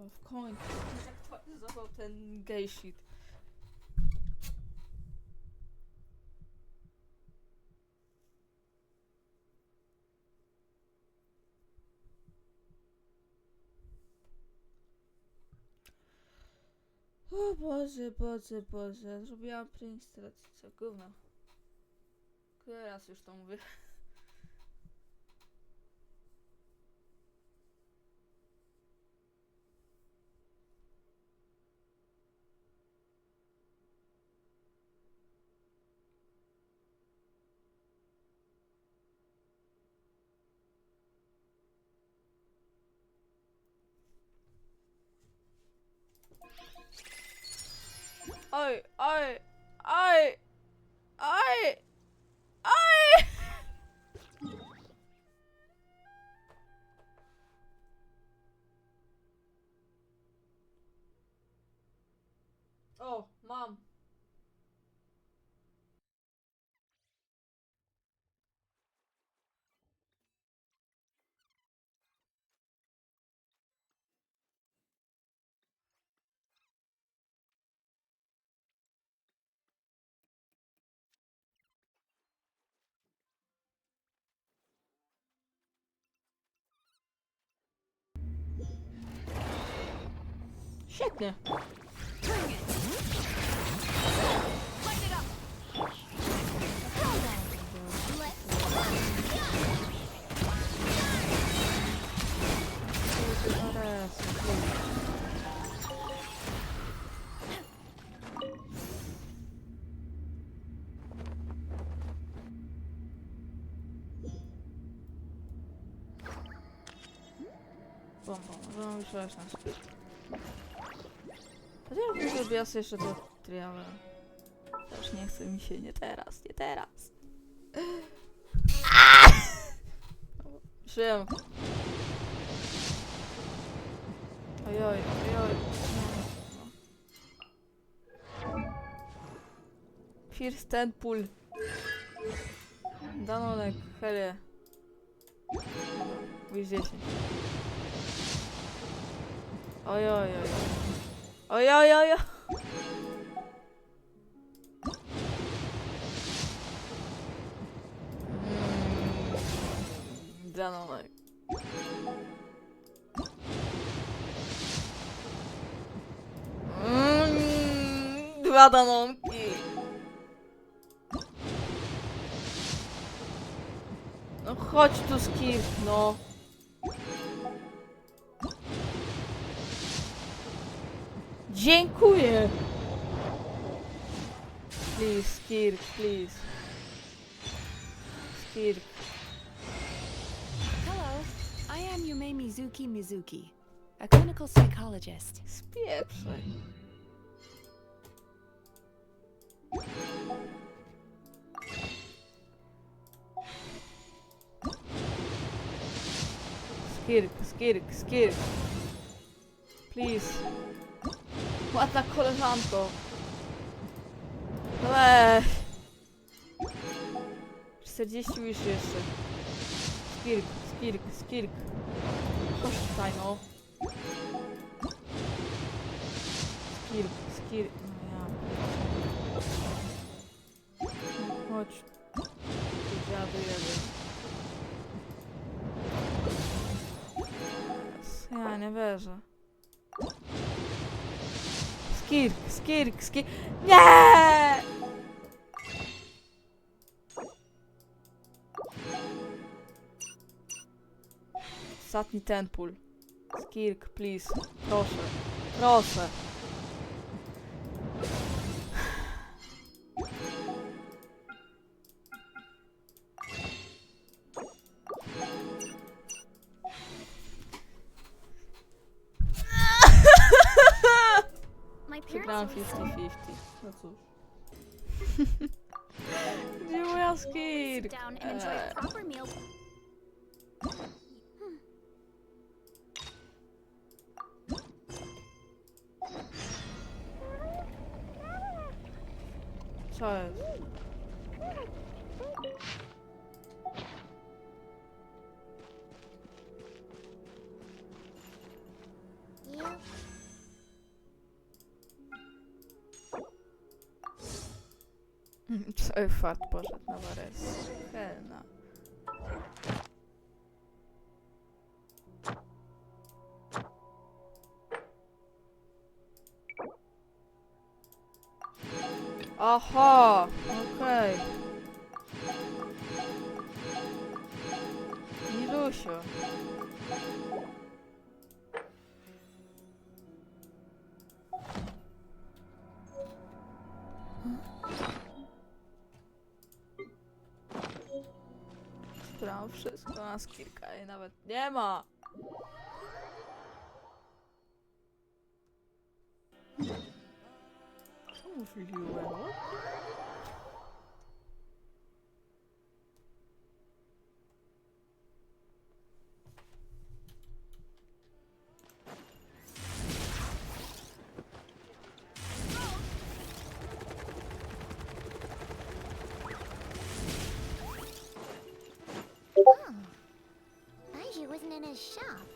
W końcu zaktualizował ten gay shit. O Boże, Boże, Boże. Zrobiłam preinstalację. Co? Gówno. Który raz już to mówię? Oj, oj, oj, oj, oj! O, mam. Świetnie. Bomba, możemy wyszłać na skrót. Chociaż zrobiła sobie jeszcze to triale. Też nie chce mi się, nie teraz, nie teraz. Żyję. Ojoj, ojoj. First ten pull. Danonek, helie. Wish 10. Ojoj, ojoj. Ojoj, ojoj. Danonek. Dwa danonki. No chodź tu, Skirk, no. Dziękuję. Please, Skirk, please. Skirk. Hello, I am Yume Mizuki, a clinical psychologist. Spieprzaj. Skirk, Skirk, Skirk. Please. Ładna koleżanko. No weź. 40 wish jeszcze. Skirk, Skirk, Skirk. Chodź tutaj, no. Skirk, Skirk. No ja. No chodź. Tu dziadu jeden. Ja nie wierzę. Skirk, Skirk, Skirk. Nie! Ostatni ten pull. Skirk, please. Proszę. Proszę. Przegrałam 50-50. No cóż. Gdzie moja Skirk? Co jest? Cały fart poszedł na wares. Helna. Aha! Okej. Milusio. Sprawdzam wszystko na Skirka i nawet nie ma. Co mówiłem? Baiju isn't in his shop.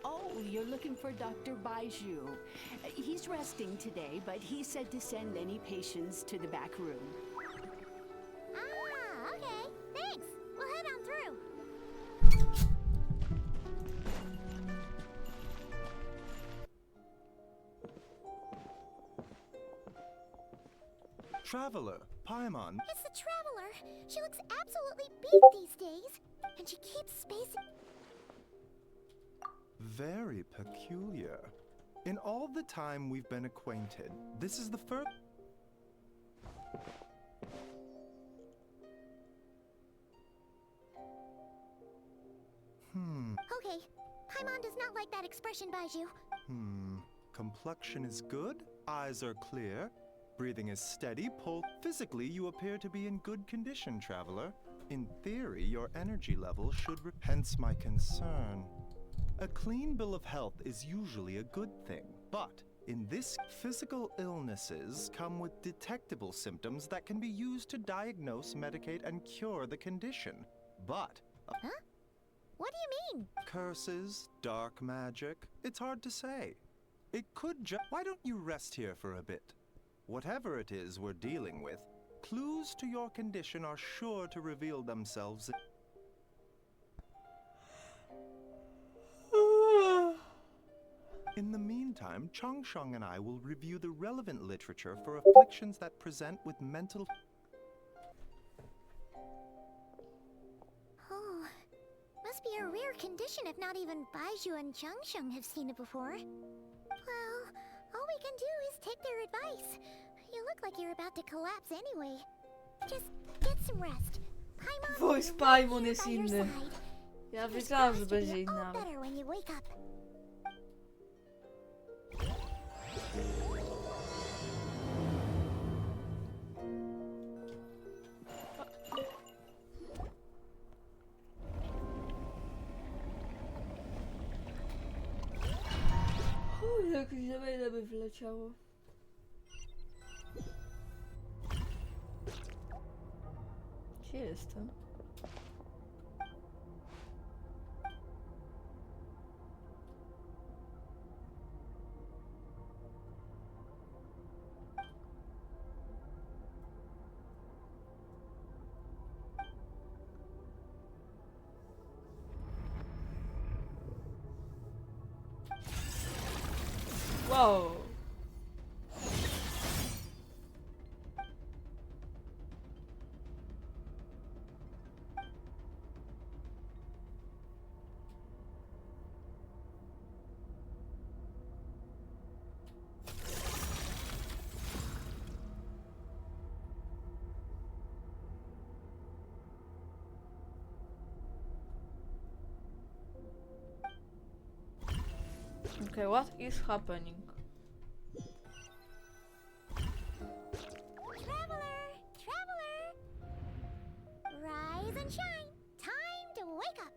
Oh, you're looking for Dr. Baiju. He's resting today, but he said to send any patients to the back room. Ah, okay. Thanks. We'll head on through. Traveler, Paimon. It's the Traveler. She looks absolutely beat these days. And she keeps spacing. Very peculiar. In all the time we've been acquainted, this is the first. Okay. Paimon does not like that expression, Baiju. Complexion is good, eyes are clear, breathing is steady, physically you appear to be in good condition, traveler. In theory, your energy level should hence my concern. A clean bill of health is usually a good thing, but in this, physical illnesses come with detectable symptoms that can be used to diagnose, medicate, and cure the condition. But Huh? What do you mean? curses, dark magic, it's hard to say. It could why don't you rest here for a bit? Whatever it is we're dealing with, clues to your condition are sure to reveal themselves. In the meantime, Chongsheng and I will review the relevant literature for afflictions that present with mental. Oh, must be a rare condition if not even Baiju and Changsheng have seen it before. Well, all we can do is take their advice. You look like you're about to collapse anyway. Just get some rest. Paimon will Voice be Paimon right jest here by your inny. side. Ja Fingers wiedziałam, że crossed you'll będzie be inny, all ale... better when you wake up. Jak zielone by wleciało. Gdzie jestem? Wow. Okay, what is happening? Traveler! Traveler! Rise and shine! Time to wake up!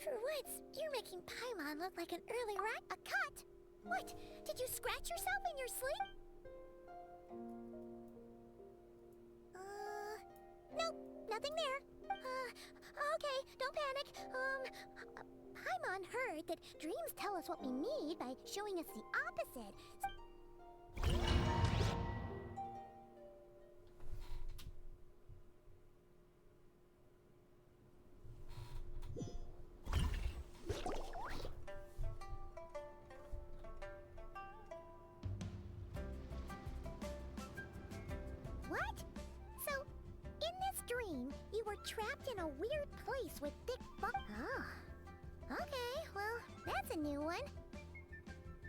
For once, you're making Paimon look like an early a cut! What? Did you scratch yourself in your sleep? Nope, nothing there. Okay, don't panic. Paimon heard that dreams tell us what we need by showing us the opposite. lived in a weird place with thick Oh. Okay, well, that's a new one.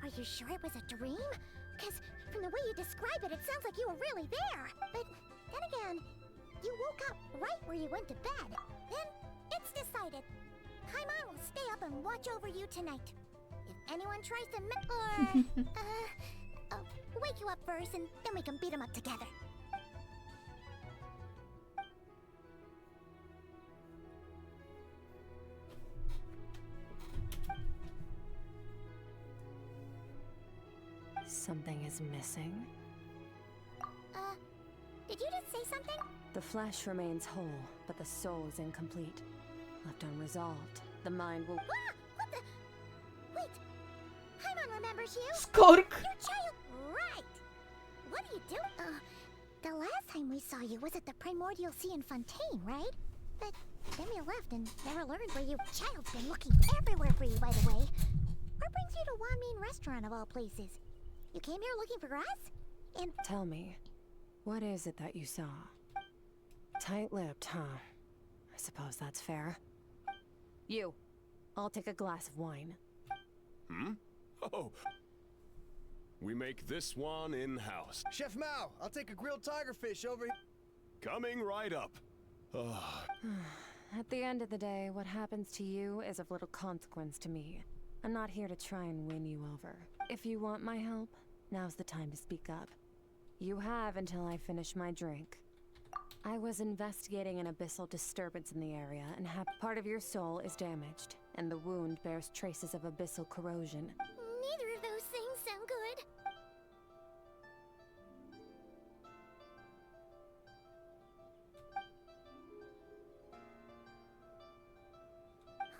Are you sure it was a dream? Because from the way you describe it, it sounds like you were really there. But then again, you woke up right where you went to bed. Then it's decided. Paimon will stay up and watch over you tonight. If anyone tries to I'll wake you up first and then we can beat them up together. Something is missing. Did you just say something? The flesh remains whole, but the soul is incomplete. Left unresolved, the mind will... Ah! What the? Wait! Paimon remembers you! Skirk! Your child! Right! What are you doing? The last time we saw you was at the Primordial Sea in Fontaine, right? But then you left and never learned where you... Child's been looking everywhere for you, by the way. What brings you to Wanmin Restaurant of all places? You came here looking for us? And... Tell me, what is it that you saw? Tight-lipped, huh? I suppose that's fair. You, I'll take a glass of wine. Hmm? Oh. We make this one in-house. Chef Mao, I'll take a grilled tigerfish over here. Coming right up. At the end of the day, what happens to you is of little consequence to me. I'm not here to try and win you over. If you want my help, now's the time to speak up. You have until I finish my drink. I was investigating an abyssal disturbance in the area, and part of your soul is damaged, and the wound bears traces of abyssal corrosion. Neither of those things sound good.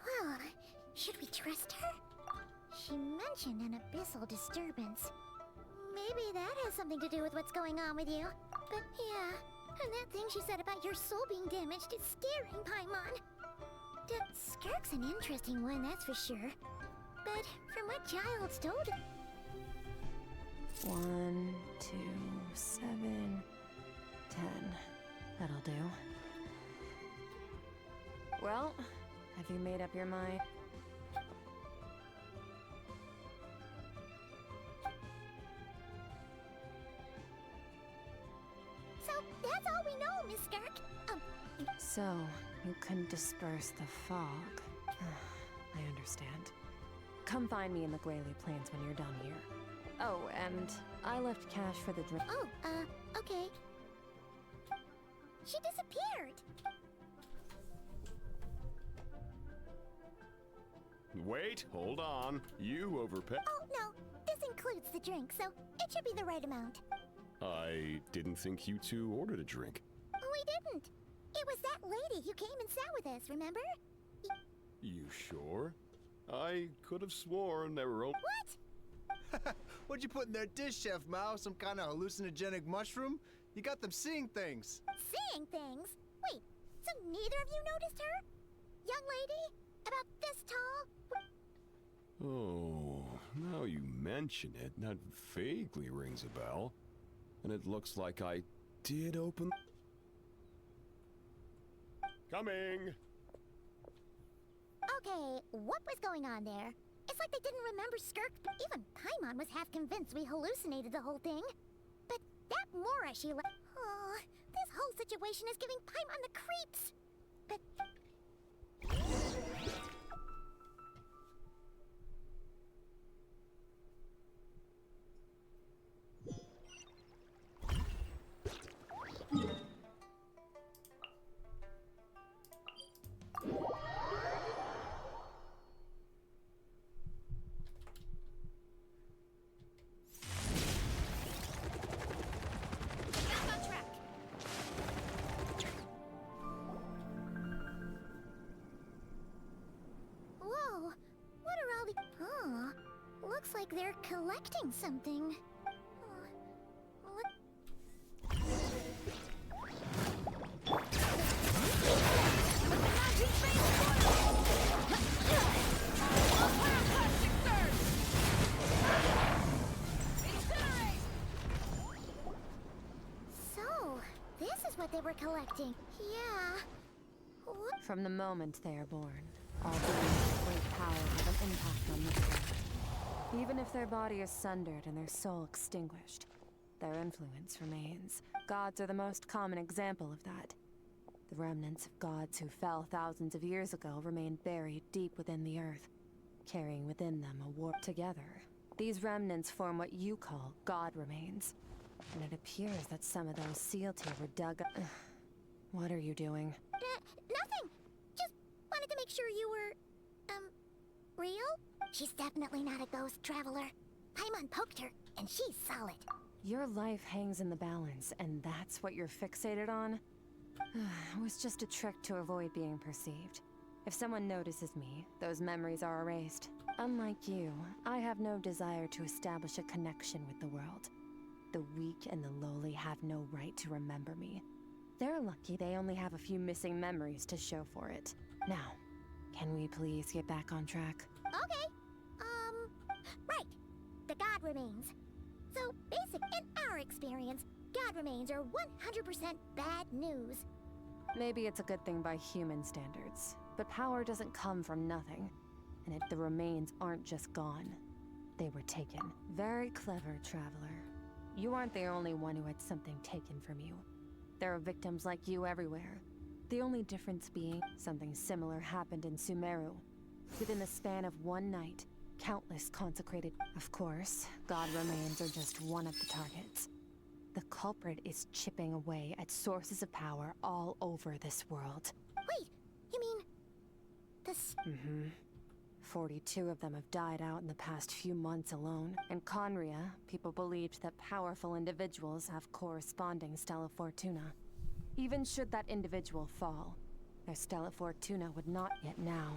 Well, should we trust her? She mentioned an abyssal disturbance. Maybe that has something to do with what's going on with you. But yeah, and that thing she said about your soul being damaged is scaring, Paimon. Skirk's an interesting one, that's for sure. But from what Child's told... 1, 2, 7, 10. That'll do. Well, have you made up your mind? So, that's all we know, Miss Skirk. So, you can disperse the fog. I understand. Come find me in the Grayley Plains when you're done here. Oh, and I left cash for the drink. Oh, okay. She disappeared. Wait, hold on. You overpay. Oh, no. This includes the drink, so it should be the right amount. I didn't think you two ordered a drink. We didn't. It was that lady who came and sat with us, remember? You sure? I could have sworn there were... What? What'd you put in their dish, Chef Mao? Some kind of hallucinogenic mushroom? You got them seeing things. Seeing things? Wait, so neither of you noticed her? Young lady? About this tall? Oh, now you mention it, that vaguely rings a bell. And it looks like I did open... Coming! Okay, what was going on there? It's like they didn't remember Skirk. Even Paimon was half convinced we hallucinated the whole thing. But that Mora she left... Oh, this whole situation is giving Paimon the creeps. But... Whoa, what are all the... Oh, looks like they're collecting something. What? So, this is what they were collecting. Yeah. What? From the moment they are born, all beings with great power have an impact on this world. Even if their body is sundered and their soul extinguished, their influence remains. Gods are the most common example of that. The remnants of gods who fell thousands of years ago remain buried deep within the earth, carrying within them a warp together. These remnants form what you call god remains, and it appears that some of those sealed here were dug up. What are you doing? Nothing. Just wanted to make sure you were, real? She's definitely not a ghost traveler. Paimon poked her, and she's solid. Your life hangs in the balance, and that's what you're fixated on? It was just a trick to avoid being perceived. If someone notices me, those memories are erased. Unlike you, I have no desire to establish a connection with the world. The weak and the lowly have no right to remember me. They're lucky they only have a few missing memories to show for it. Now, can we please get back on track? Okay. Right. The god remains. So, in our experience, god remains are 100% bad news. Maybe it's a good thing by human standards, but power doesn't come from nothing. And the remains aren't just gone. They were taken. Very clever, traveler. You aren't the only one who had something taken from you. There are victims like you everywhere. The only difference being something similar happened in Sumeru. Within the span of one night, countless consecrated... Of course, god remains are just one of the targets. The culprit is chipping away at sources of power all over this world. Wait, you mean... this... 42 of them have died out in the past few months alone. In Conria, people believed that powerful individuals have corresponding Stella Fortuna. Even should that individual fall, their Stella Fortuna would not yet now.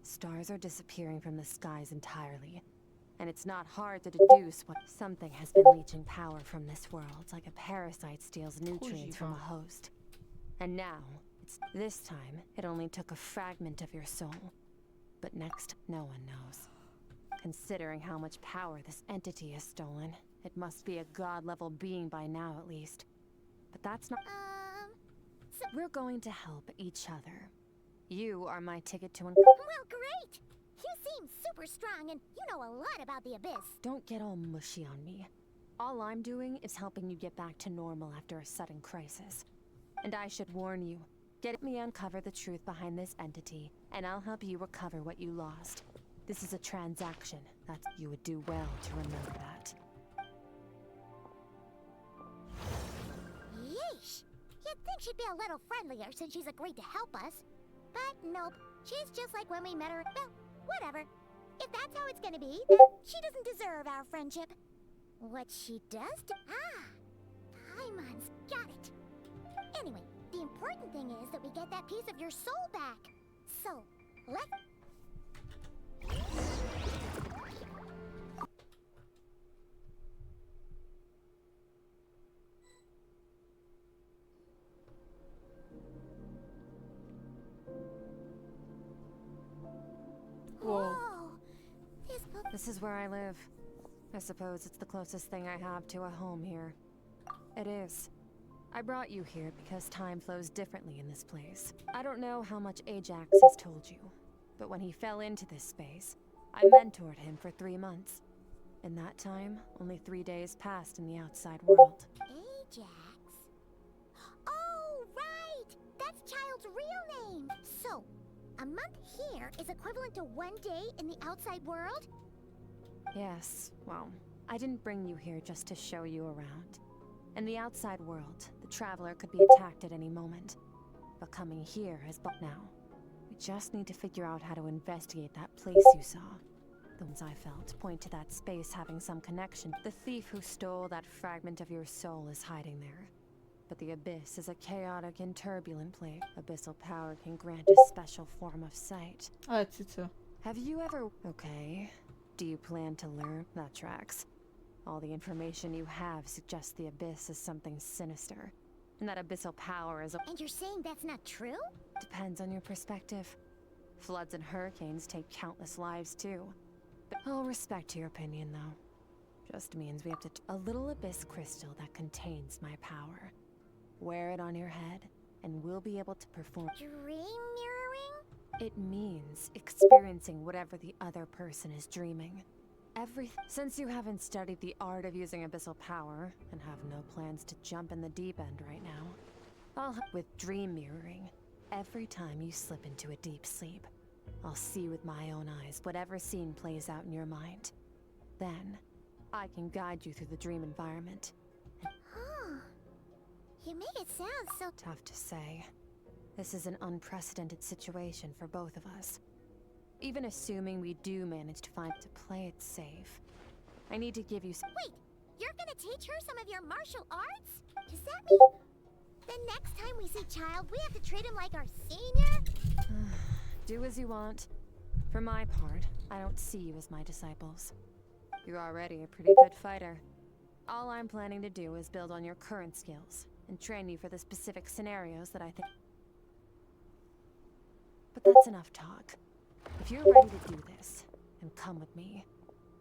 Stars are disappearing from the skies entirely, and it's not hard to deduce what something has been leeching power from this world, like a parasite steals nutrients from a host. And now, this time, it only took a fragment of your soul. But next, no one knows. Considering how much power this entity has stolen, it must be a god-level being by now at least. But that's not... so... We're going to help each other. You are my ticket to... Well, great! You seem super strong and you know a lot about the Abyss. Don't get all mushy on me. All I'm doing is helping you get back to normal after a sudden crisis. And I should warn you, get me uncover the truth behind this entity, and I'll help you recover what you lost. This is a transaction. You would do well to remember that. Yeesh! You'd think she'd be a little friendlier since she's agreed to help us. But nope, she's just like when we met her. Well, whatever. If that's how it's gonna be, then she doesn't deserve our friendship. What she does to... Paimon's got it. Anyway, the important thing is that we get that piece of your soul back. So, let's... Whoa. This is where I live. I suppose it's the closest thing I have to a home here. It is. I brought you here because time flows differently in this place. I don't know how much Ajax has told you, but when he fell into this space, I mentored him for 3 months. In that time, only 3 days passed in the outside world. Ajax? Oh, right! That's Child's real name! So, a month here is equivalent to 1 day in the outside world? Yes, well, I didn't bring you here just to show you around. In the outside world, the traveler could be attacked at any moment. But coming here is but now. We just need to figure out how to investigate that place you saw. The ones I felt point to that space having some connection. The thief who stole that fragment of your soul is hiding there. But the Abyss is a chaotic and turbulent place. Abyssal power can grant a special form of sight. Ale cyco. Have you ever... Okay. Do you plan to learn? That tracks. All the information you have suggests the Abyss is something sinister. And that abyssal power is a... And you're saying that's not true? Depends on your perspective. Floods and hurricanes take countless lives too. But I'll respect your opinion though. Just means we have to... A little abyss crystal that contains my power. Wear it on your head, and we'll be able to perform... Dream mirroring? It means experiencing whatever the other person is dreaming. Since you haven't studied the art of using abyssal power and have no plans to jump in the deep end right now, I'll help with dream mirroring. Every time you slip into a deep sleep, I'll see with my own eyes whatever scene plays out in your mind. Then, I can guide you through the dream environment. Oh, you make it sound so... Tough to say. This is an unprecedented situation for both of us. Even assuming we do manage to play it safe, I need to give you Wait, you're gonna teach her some of your martial arts? Does that mean the next time we see Child, we have to treat him like our senior? Do as you want. For my part, I don't see you as my disciples. You're already a pretty good fighter. All I'm planning to do is build on your current skills and train you for the specific scenarios that I think. But that's enough talk. If you're ready to do this, then come with me.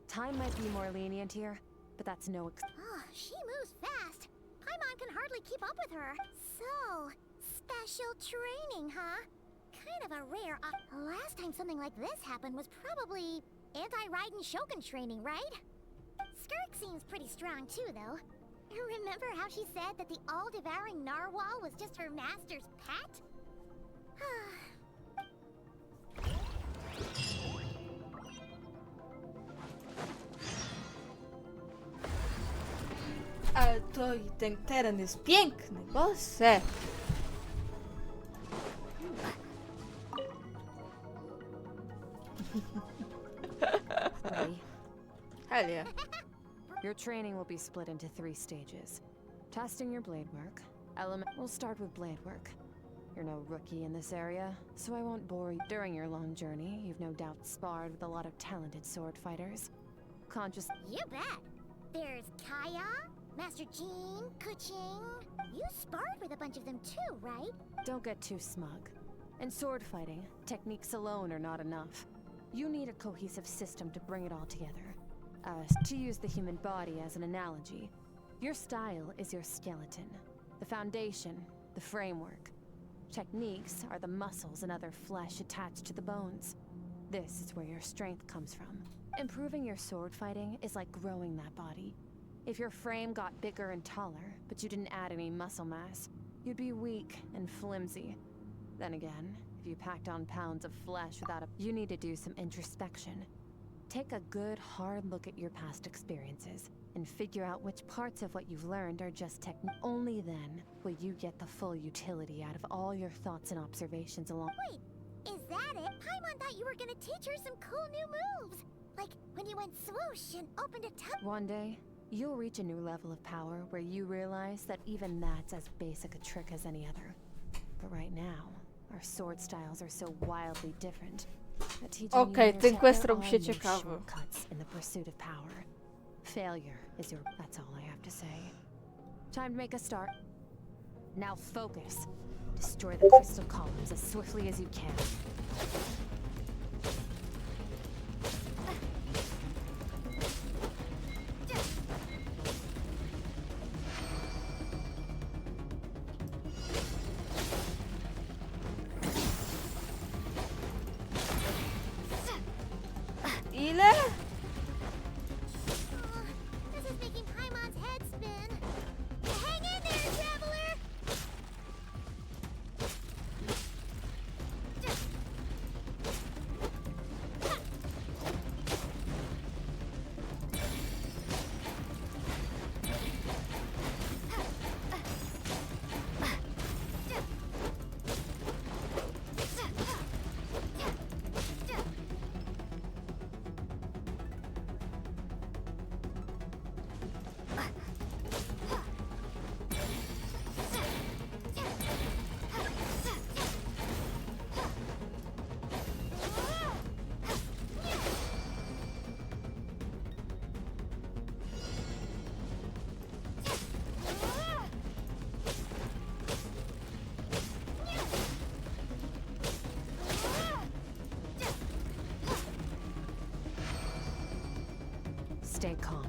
Time might be more lenient here, but that's no Oh, she moves fast. Paimon can hardly keep up with her. So, special training, huh? Kind of a rare last time something like this happened was probably anti-Raiden Shogun training, right? Skirk seems pretty strong too, though. Remember how she said that the all-devouring narwhal was just her master's pet? Ale to i ten teren jest piękny, boże. Ready? Hell yeah. Your training will be split into 3 stages. Testing your blade work. We'll start with blade work. You're no rookie in this area, so I won't bore you. During your long journey, you've no doubt sparred with a lot of talented sword fighters. You bet. There's Kaya, Master Jean, Kuching. You sparred with a bunch of them too, right? Don't get too smug. In sword fighting, techniques alone are not enough. You need a cohesive system to bring it all together. To use the human body as an analogy, your style is your skeleton, the foundation, the framework. Techniques are the muscles and other flesh attached to the bones. This is where your strength comes from. Improving your sword fighting is like growing that body. If your frame got bigger and taller, but you didn't add any muscle mass, you'd be weak and flimsy. Then again, if you packed on pounds of flesh without you need to do some introspection. Take a good, hard look at your past experiences and figure out which parts of what you've learned are just technique. Only then will you get the full utility out of all your thoughts and observations along. Wait, is that it? Paimon thought you were gonna teach her some cool new moves. Like when you went swoosh and opened a tub. One day, you'll reach a new level of power where you realize that even that's as basic a trick as any other. But right now, our sword styles are so wildly different. Okej, ten quest robi się ciekawy. Shortcuts in the pursuit of power. Failure is your... That's all I have to say. Time to make a start. Now focus. Destroy the crystal columns as swiftly as you can. Ile? This is making Paimon's head spin. Hang in there, traveler! Stay calm.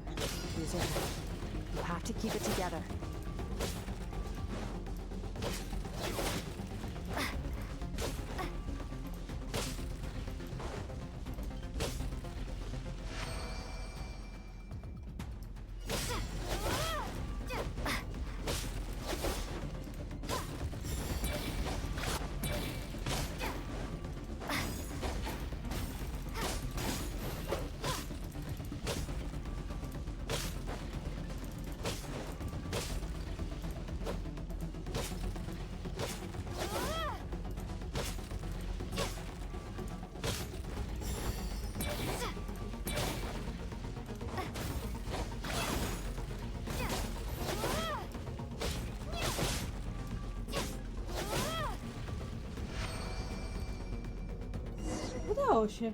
Use your head. You have to keep it together. Udało się.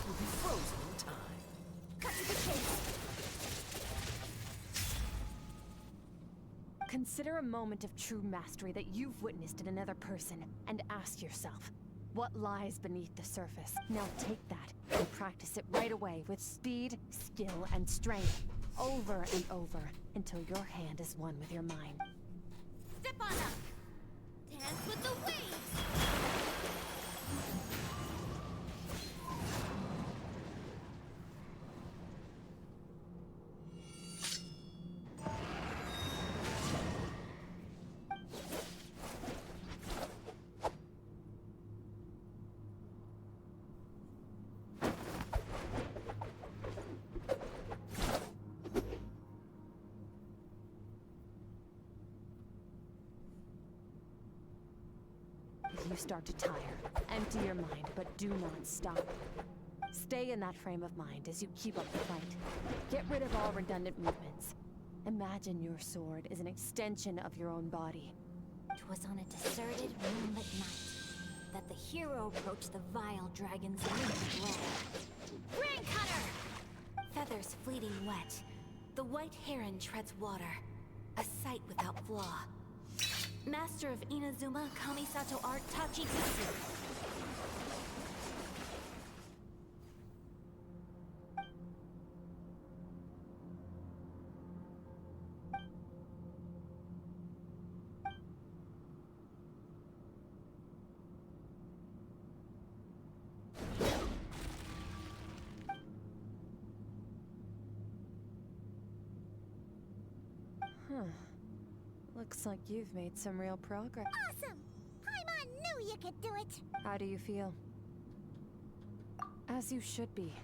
Will be frozen in time. Cut to the chase. Consider a moment of true mastery that you've witnessed in another person and ask yourself, what lies beneath the surface? Now take that and practice it right away with speed, skill, and strength, over and over, until your hand is one with your mind. Step on up. Dance with the waves. If you start to tire, empty your mind, but do not stop. Stay in that frame of mind as you keep up the fight. Get rid of all redundant movements. Imagine your sword is an extension of your own body. 'Twas on a deserted, moonlit night that the hero approached the vile dragon's living blade. Rain cutter! Feathers fleeting wet, the white heron treads water, a sight without flaw. Master of Inazuma Kamisato art Tachikitsu. Huh. Looks like you've made some real progress. Awesome! Paimon knew you could do it! How do you feel? As you should be.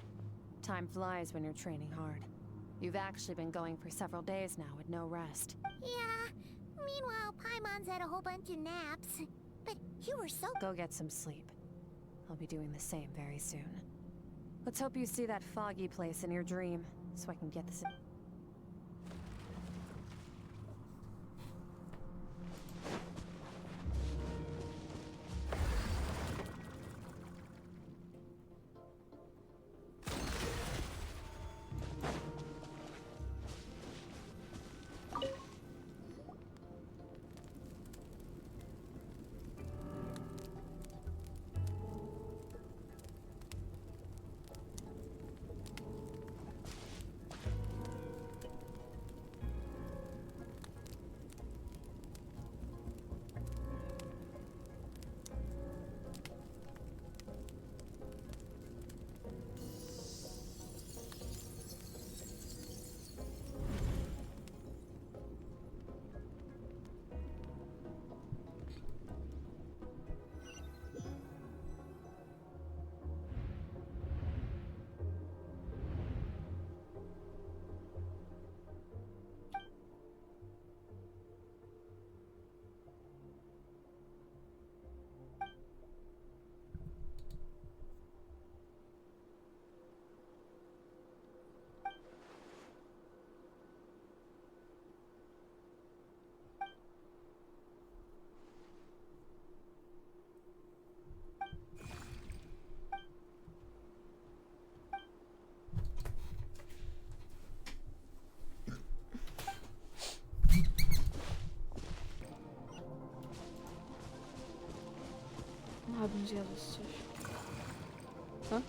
Time flies when you're training hard. You've actually been going for several days now with no rest. Yeah. Meanwhile, Paimon's had a whole bunch of naps. But you were so... Go get some sleep. I'll be doing the same very soon. Let's hope you see that foggy place in your dream, so I can get this... Abym zjadł coś. Co?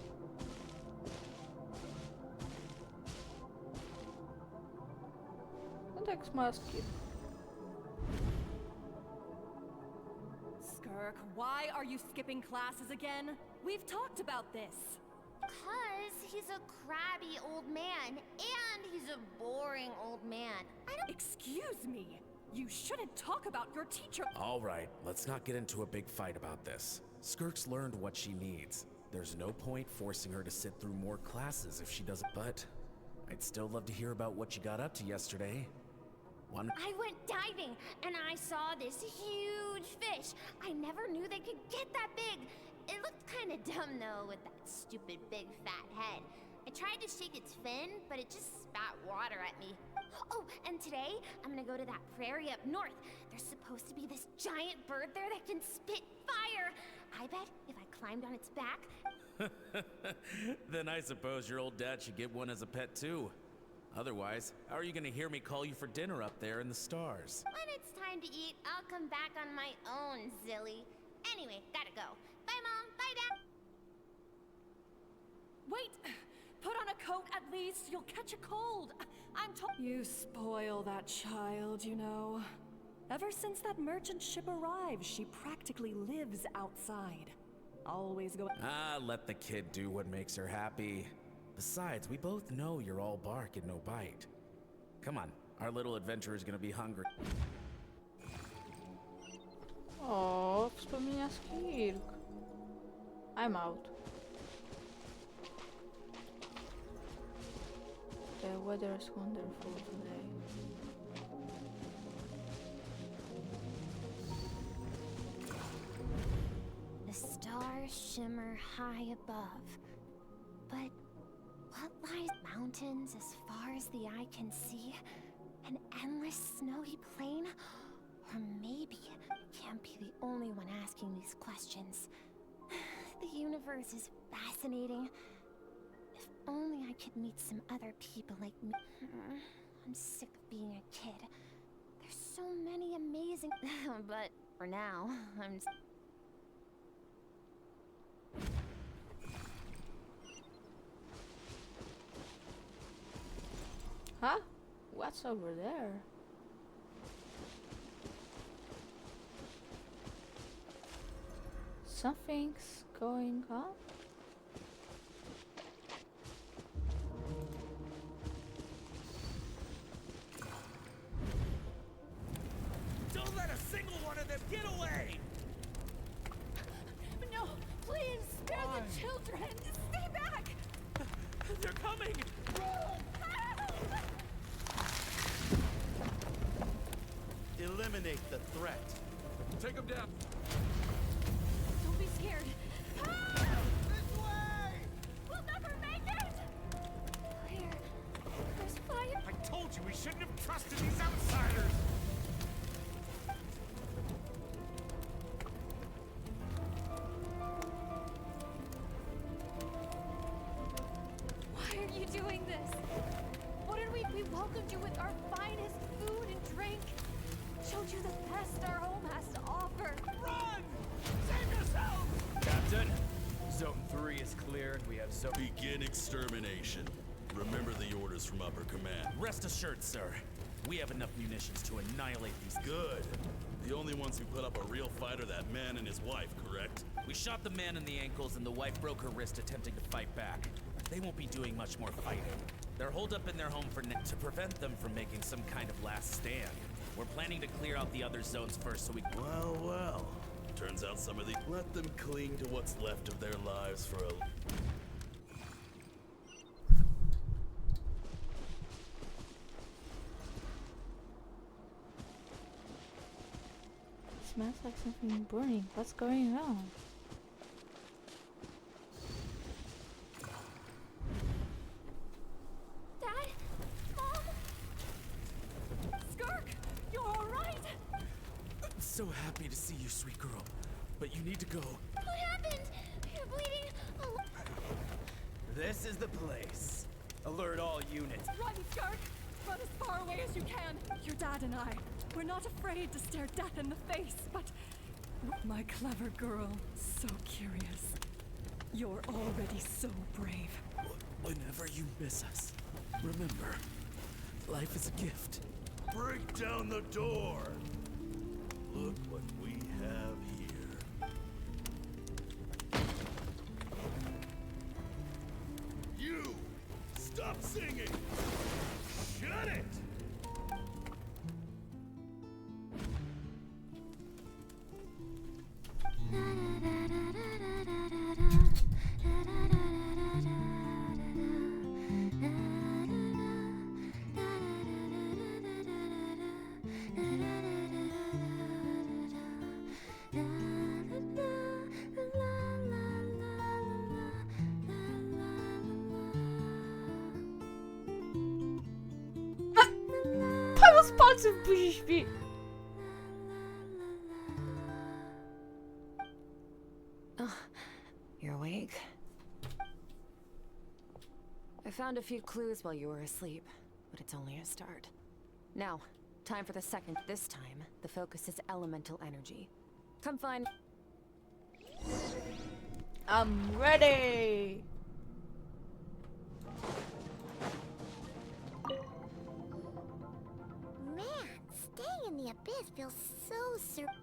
No tak z maski. Skirk, why are you skipping classes again? We've talked about this. 'Cause he's a crabby old man, and he's a boring old man. Excuse me. You shouldn't talk about your teacher. All right, let's not get into a big fight about this. Skirk's learned what she needs. There's no point forcing her to sit through more classes if she doesn't. But I'd still love to hear about what you got up to yesterday. One. I went diving and I saw this huge fish. I never knew they could get that big. It looked kind of dumb though with that stupid big fat head. I tried to shake its fin, but it just spat water at me. Oh, and today I'm gonna go to that prairie up north. There's supposed to be this giant bird there that can spit fire. I bet if I climbed on its back. Then I suppose your old dad should get one as a pet too. Otherwise, how are you gonna hear me call you for dinner up there in the stars? When it's time to eat, I'll come back on my own, Zilly. Anyway, gotta go. Bye, Mom. Bye, Dad. Wait! Put on a coat at least. You'll catch a cold. I'm told. You spoil that child, you know. Ever since that merchant ship arrived, she practically lives outside. Always go. Ah, let the kid do what makes her happy. Besides, we both know you're all bark and no bite. Come on, our little adventurer's gonna be hungry. O, wspomnienia Skirk. I'm out. The weather is wonderful today. The stars shimmer high above. But what lies mountains as far as the eye can see? An endless snowy plain? Or maybe I can't be the only one asking these questions. The universe is fascinating. If only I could meet some other people like me. I'm sick of being a kid. There's so many amazing... But for now, I'm... Huh? What's over there? Something's going on? Don't let a single one of them get away! No, please, spare the children. Stay back. They're coming! Eliminate the threat. Take them down. Don't be scared. This way! We'll never make it. There's fire. I told you we shouldn't have trusted these outsiders! Why are you doing this? What did we welcomed you with our finest food and drink. Showed you the best our home has to offer. Run! Save yourself! Captain, Zone 3 is clear and we have Zone... Begin extermination. Remember the orders from upper command. Rest assured, sir. We have enough munitions to annihilate these... Good. The only ones who put up a real fight are that man and his wife, correct? We shot the man in the ankles and the wife broke her wrist attempting to fight back. They won't be doing much more fighting. They're holed up in their home for to prevent them from making some kind of last stand. We're planning to clear out the other zones first so we... Well, well. Turns out some of the... Let them cling to what's left of their lives for a... It smells like something burning. What's going on? Dad? Mom? Skirk, you're all right. I'm so happy to see you, sweet girl. But you need to go. What happened? You're bleeding. Oh. This is the place. Alert all units. Run, Skirk. Run as far away as you can. Your dad and I, we're not afraid to stare death in the face, but... My clever girl, so curious. You're already so brave. Whenever you miss us, remember, life is a gift. Break down the door! Look what we have here. You! Stop singing! Shut it! palców w buzi śpi. You're awake? I found a few clues while you were asleep, but it's only a start. Now, time for the second. This time, the focus is elemental energy. Come find... I'm ready. Man, staying in the abyss feels so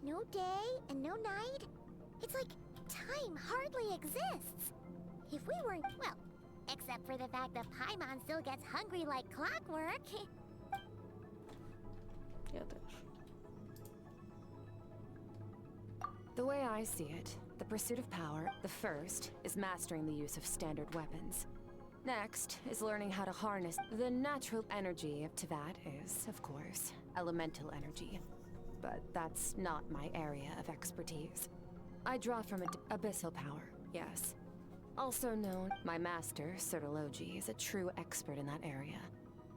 no day and no night. It's like time hardly exists. If we weren't, well, except for the fact that Paimon still gets hungry like clockwork. Ja też. The way I see it, the pursuit of power, the first, is mastering the use of standard weapons. Next is learning how to harness the natural energy of Tivat is, of course, elemental energy. But that's not my area of expertise. I draw from abyssal power, yes. Also known, my master, Sertologi, is a true expert in that area.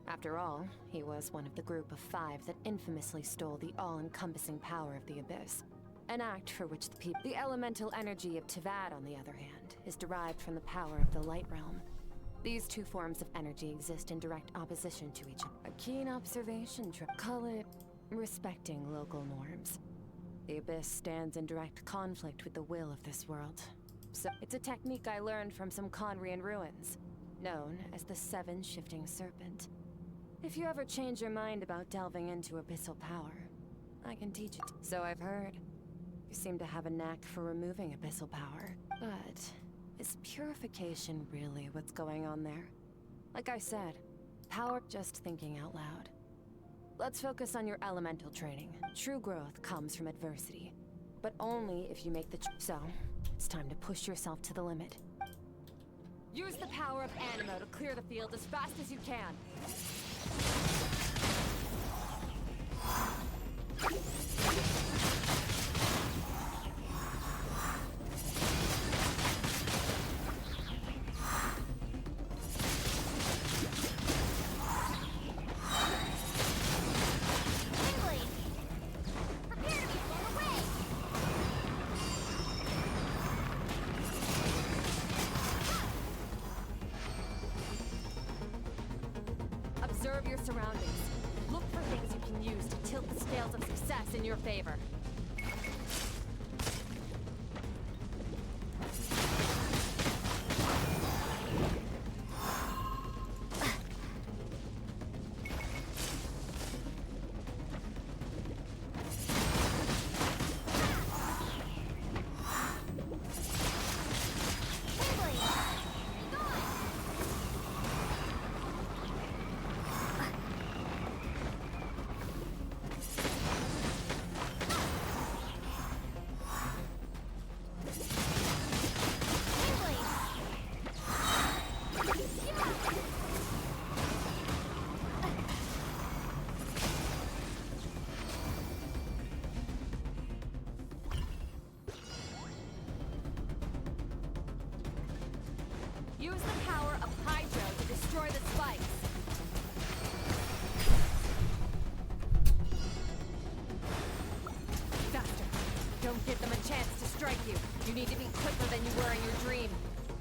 After all, he was one of the group of 5 that infamously stole the all-encompassing power of the abyss. An act for which the elemental energy of Tivat, on the other hand, is derived from the power of the light realm. These two forms of energy exist in direct opposition to each other. A keen observation, call it respecting local norms. The abyss stands in direct conflict with the will of this world. So it's a technique I learned from some Conrian ruins, known as the 7 Shifting Serpent. If you ever change your mind about delving into abyssal power, I can teach it. So I've heard. You seem to have a knack for removing abyssal power. But is purification really what's going on there? Like I said, power just thinking out loud. Let's focus on your elemental training. True growth comes from adversity, but only if you make the so, it's time to push yourself to the limit. Use the power of Animo to clear the field as fast as you can. Observe your surroundings. Look for things you can use to tilt the scales of success in your favor. Use the power of Hydro to destroy the spikes. Faster. Don't give them a chance to strike you. You need to be quicker than you were in your dream.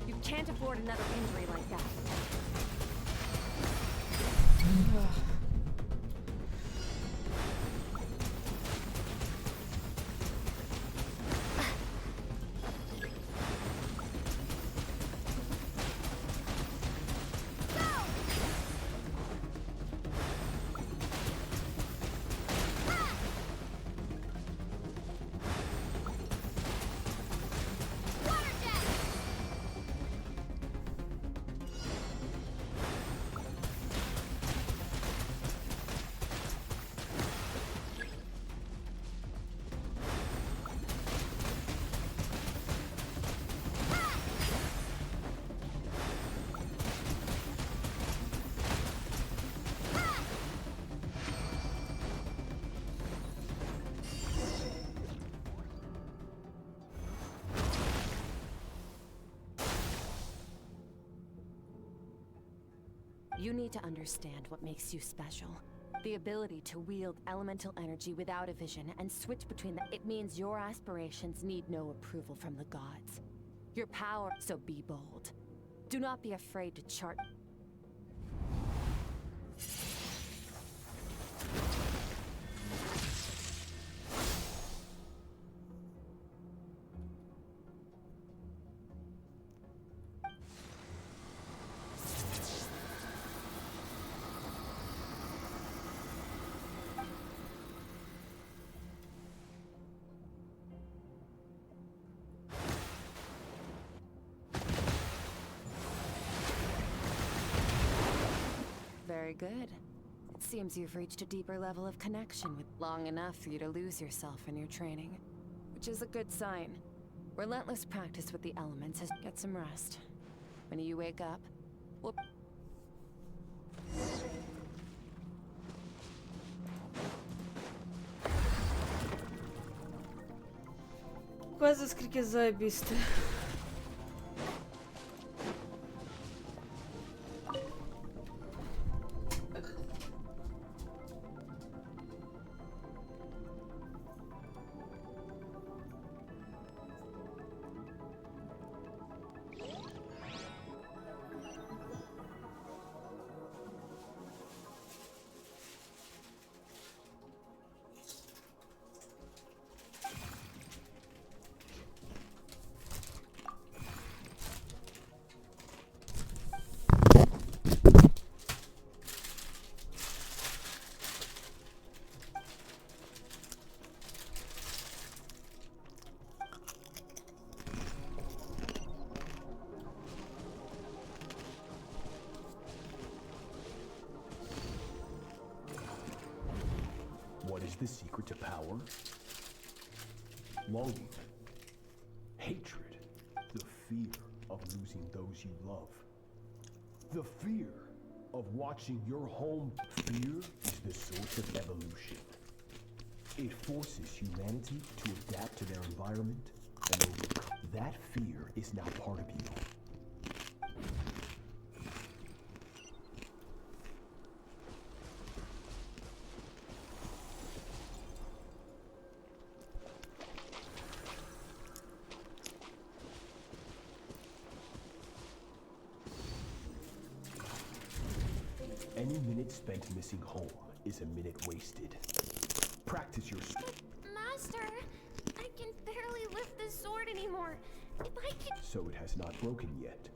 You can't afford another injury like that. You need to understand what makes you special. The ability to wield elemental energy without a vision and switch between them. It means your aspirations need no approval from the gods. Your power, so be bold. Do not be afraid to chart. Very good. It seems you've reached a deeper level of connection with long enough for you to lose yourself in your training, which is a good sign. Relentless practice with the elements has get some rest. When you wake up, we'll... Quase Skirk jest zajebisty. What is the secret to power? Longing, hatred, the fear of losing those you love. The fear of watching your home. Fear is the source of evolution. It forces humanity to adapt to their environment and overcome. That fear is now part of you. Any minute spent missing home is a minute wasted. Practice your... Master, I can barely lift this sword anymore. If I could... So it has not broken yet.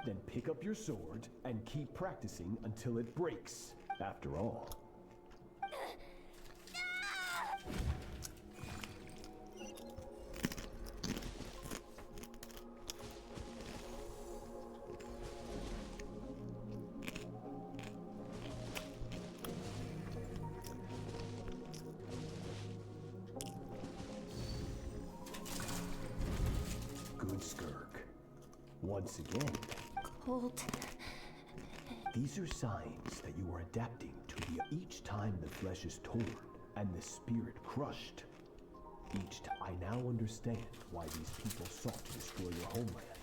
Then pick up your sword and keep practicing until it breaks. After all. Good, Skirk. Once again. Cold. These are signs that you are adapting to the... Each time the flesh is torn and the spirit crushed. I now understand why these people sought to destroy your homeland.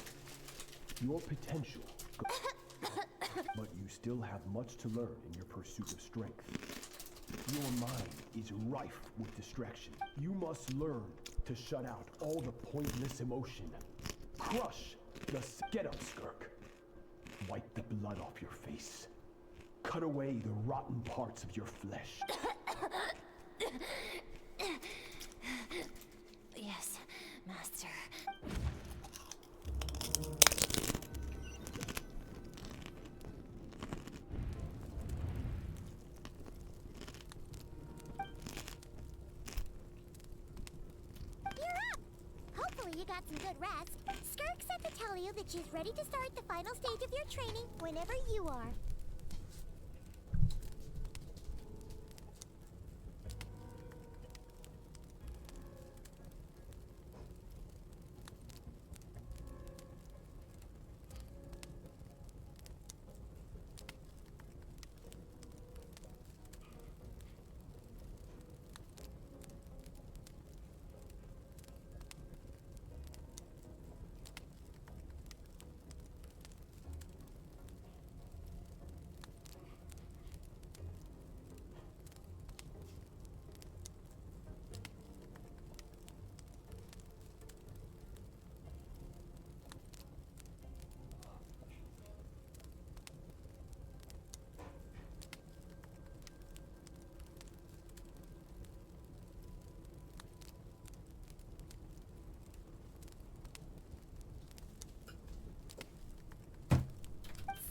Your potential... but you still have much to learn in your pursuit of strength. Your mind is rife with distraction. You must learn to shut out all the pointless emotion. Crush the... Get up, Skirk. Wipe the blood off your face. Cut away the rotten parts of your flesh. Yes, Master. Hopefully you got some good rest. Skirk said to tell you that she's ready to start the final stage of your training whenever you are.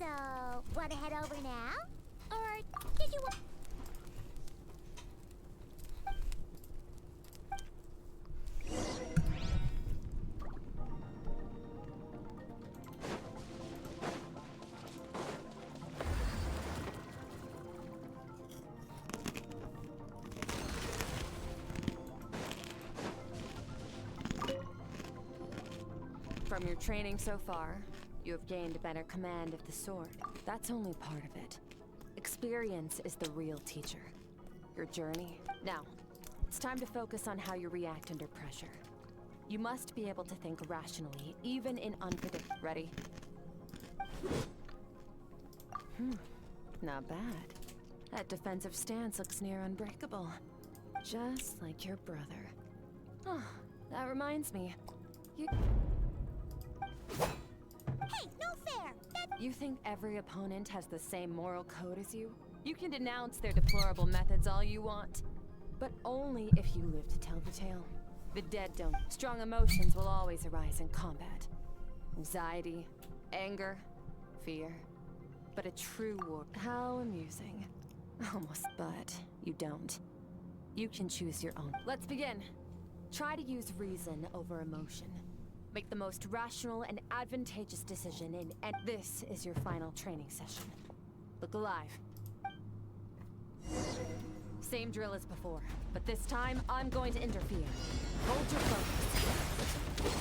So, wanna head over now? Or did you want... From your training so far, you have gained a better command of the sword. That's only part of it. Experience is the real teacher. Your journey. Now, it's time to focus on how you react under pressure. You must be able to think rationally, even in unpredictable. Ready? Not bad. That defensive stance looks near unbreakable. Just like your brother. Oh, that reminds me. Hey, no fair! You think every opponent has the same moral code as you? You can denounce their deplorable methods all you want, but only if you live to tell the tale. The dead don't. Strong emotions will always arise in combat. Anxiety, anger, fear. But a true war. How amusing. Almost, but you don't. You can choose your own. Let's begin. Try to use reason over emotion. Make the most rational and advantageous decision and this is your final training session. Look alive. Same drill as before, but this time I'm going to interfere. Hold your focus.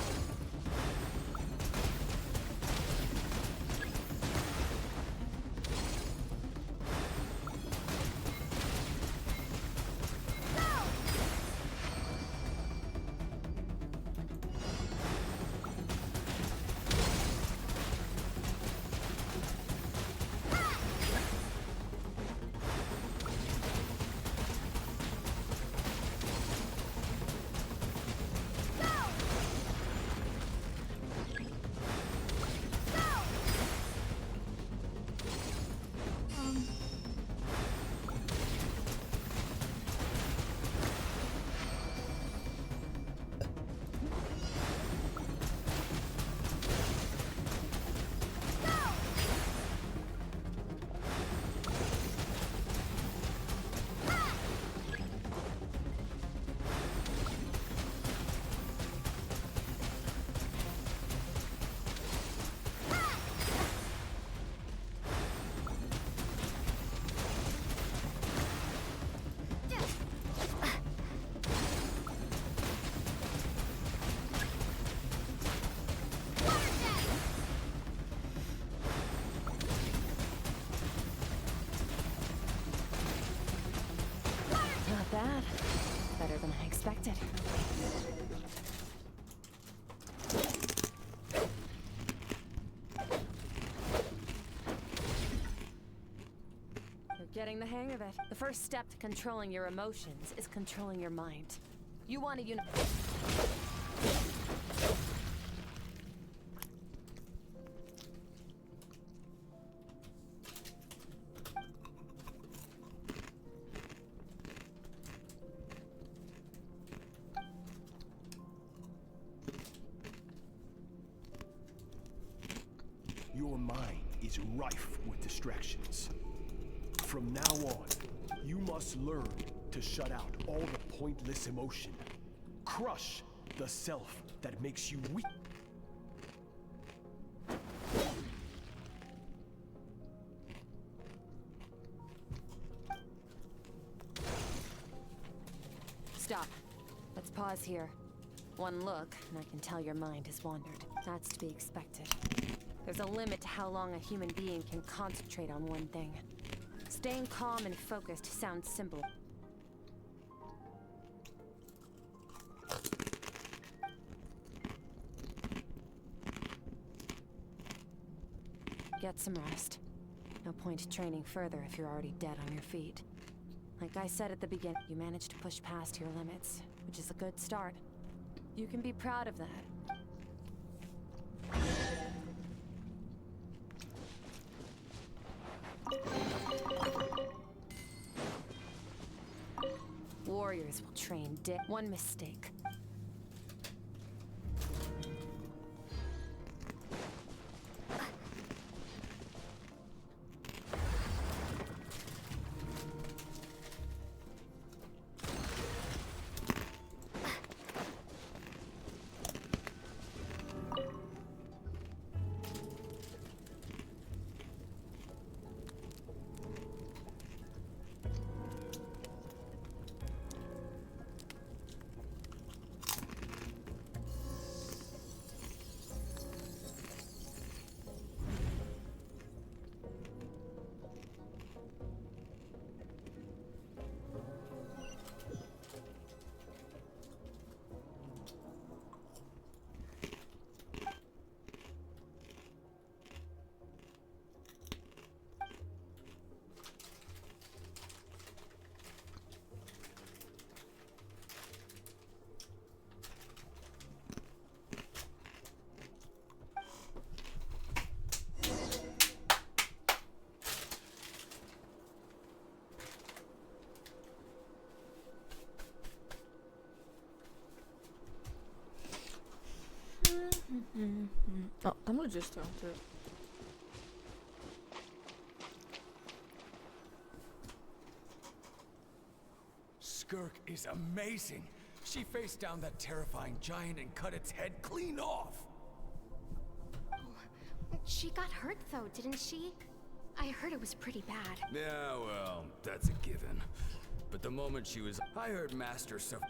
Bad. Better than I expected. You're getting the hang of it. The first step to controlling your emotions is controlling your mind. You want to Your mind is rife with distractions. From now on, you must learn to shut out all the pointless emotion. Crush the self that makes you weak. Stop. Let's pause here. One look, and I can tell your mind has wandered. That's to be expected. There's a limit to how long a human being can concentrate on one thing. Staying calm and focused sounds simple. Get some rest. No point training further if you're already dead on your feet. Like I said at the beginning, you managed to push past your limits, which is a good start. You can be proud of that. Warriors will train one mistake. O, tam ludzie stoją, ty. Skirk is amazing. She faced down that terrifying giant and cut its head clean off. She got hurt though, didn't she? I heard it was pretty bad. Yeah, well, that's a given. But the moment she was... I heard Master suffer...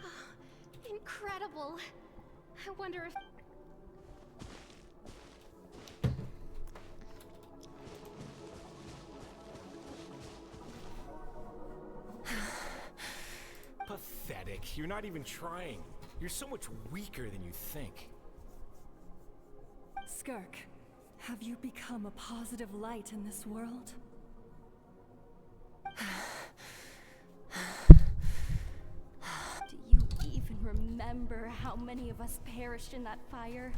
Incredible. I wonder if... Pathetic. You're not even trying. You're so much weaker than you think. Skirk, have you become a positive light in this world? Do you even remember how many of us perished in that fire?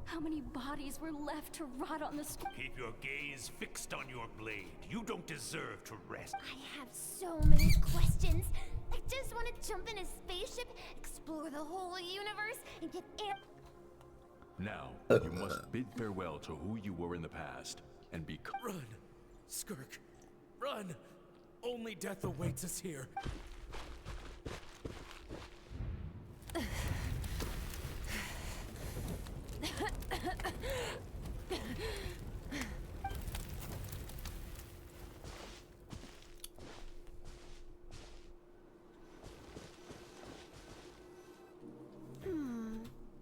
How many bodies were left to rot on the street? Keep your gaze fixed on your blade. You don't deserve to rest. I have so many questions. I just want to jump in a spaceship, explore the whole universe, and get Now, you must bid farewell to who you were in the past, and become... Run! Skirk! Run! Only death awaits us here.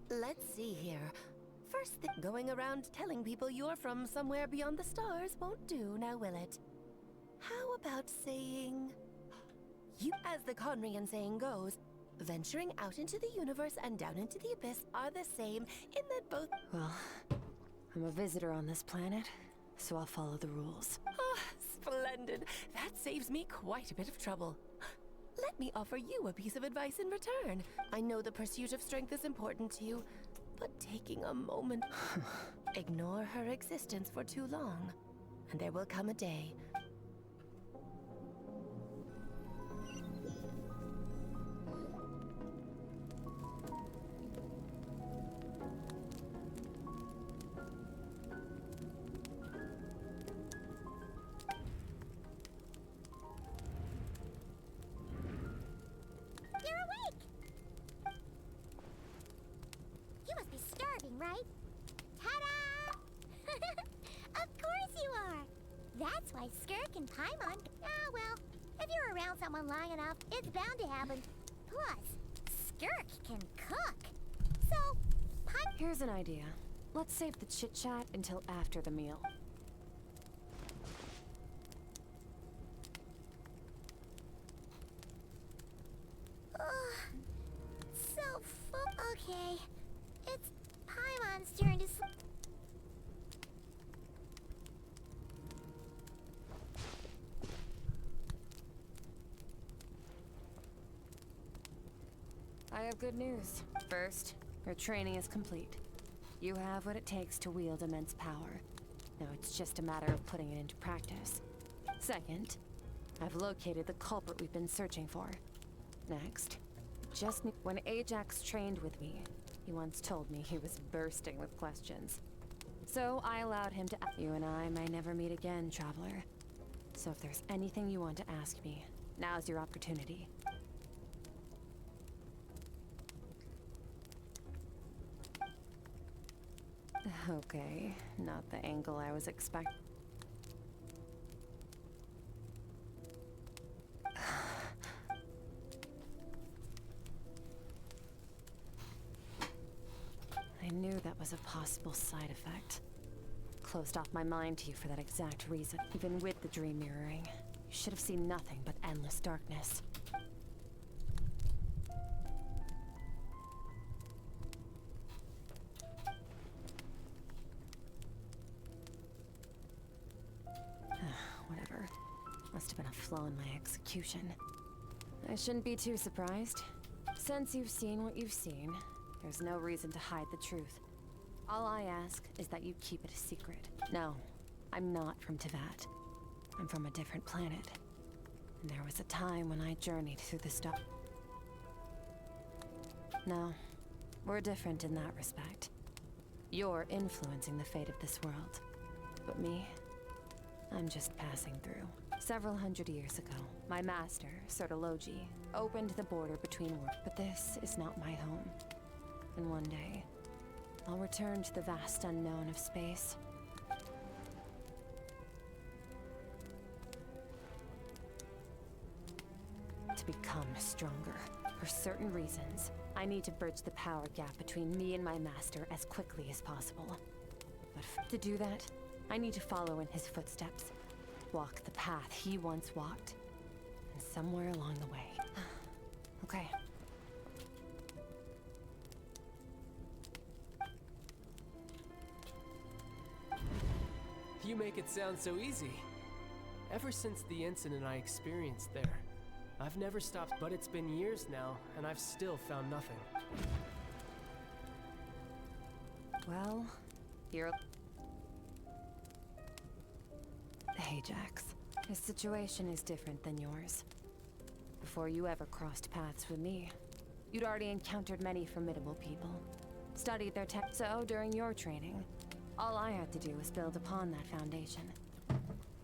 Let's see here. First thing, going around telling people you're from somewhere beyond the stars won't do, now will it? How about saying... You, as the Conrian saying goes, venturing out into the universe and down into the abyss are the same in that both... Well, I'm a visitor on this planet, so I'll follow the rules. Ah, splendid. That saves me quite a bit of trouble. Let me offer you a piece of advice in return. I know the pursuit of strength is important to you, but taking a moment... Ignore her existence for too long, and there will come a day... right? Ta-da! Of course you are! That's why Skirk and Paimon... Ah, well, if you're around someone long enough, it's bound to happen. Plus, Skirk can cook. So, Here's an idea. Let's save the chit-chat until after the meal. So okay. It's Paimon's turn to sleep. I have good news. First, your training is complete. You have what it takes to wield immense power. Now it's just a matter of putting it into practice. Second, I've located the culprit we've been searching for. Next, when Ajax trained with me, he once told me he was bursting with questions. So I allowed him to You and I may never meet again, traveler. So if there's anything you want to ask me, now's your opportunity. Okay, not the angle I was expecting. I knew that was a possible side effect. Closed off my mind to you for that exact reason. Even with the dream mirroring, you should have seen nothing but endless darkness. Whatever. Must have been a flaw in my execution. I shouldn't be too surprised. Since you've seen what you've seen, there's no reason to hide the truth. All I ask is that you keep it a secret. No, I'm not from Teyvat. I'm from a different planet. And there was a time when I journeyed through the stuff. No, we're different in that respect. You're influencing the fate of this world. But me, I'm just passing through. Several hundred years ago, my master, Sertologi, opened the border between worlds. But this is not my home. And one day, I'll return to the vast unknown of space. To become stronger. For certain reasons, I need to bridge the power gap between me and my master as quickly as possible. But to do that, I need to follow in his footsteps. Walk the path he once walked. And somewhere along the way. Okay. You make it sound so easy. Ever since the incident I experienced there, I've never stopped, but it's been years now, and I've still found nothing. Well, you're... Ajax. His situation is different than yours. Before you ever crossed paths with me, you'd already encountered many formidable people. Studied their tech, so during your training, all I had to do was build upon that foundation.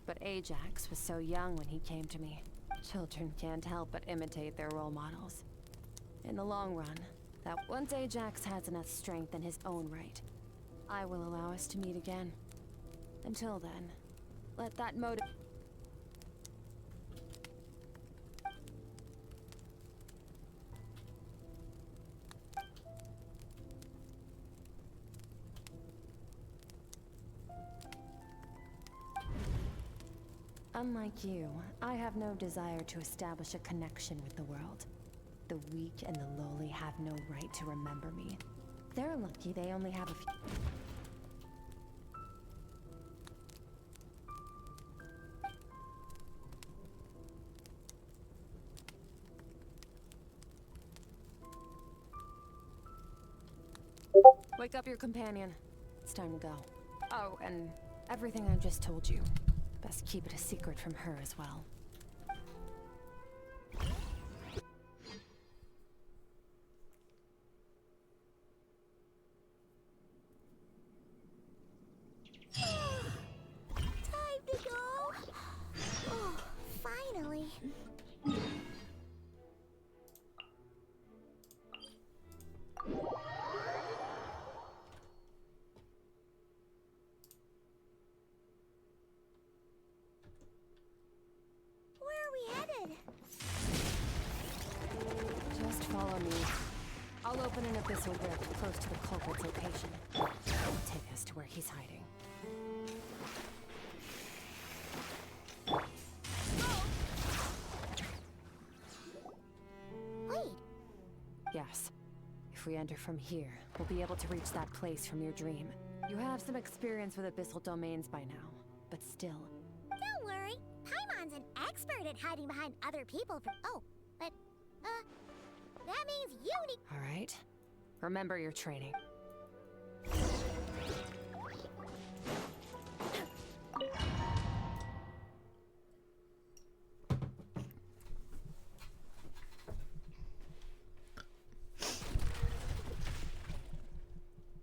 But Ajax was so young when he came to me. Children can't help but imitate their role models. In the long run, that once Ajax has enough strength in his own right, I will allow us to meet again. Until then, let that motive... Unlike you, I have no desire to establish a connection with the world. The weak and the lowly have no right to remember me. They're lucky they only have a few... Wake up your companion. It's time to go. Oh, and everything I just told you. Best keep it a secret from her as well. Time to go! Oh, finally. Just follow me. I'll open an abyssal rift close to the culprit's location. It'll take us to where he's hiding. Wait. Yes. If we enter from here, we'll be able to reach that place from your dream. You have some experience with abyssal domains by now, but still. Don't worry. Paimon's an expert at hiding behind other people. Oh, but, that means you need... All right. Remember your training.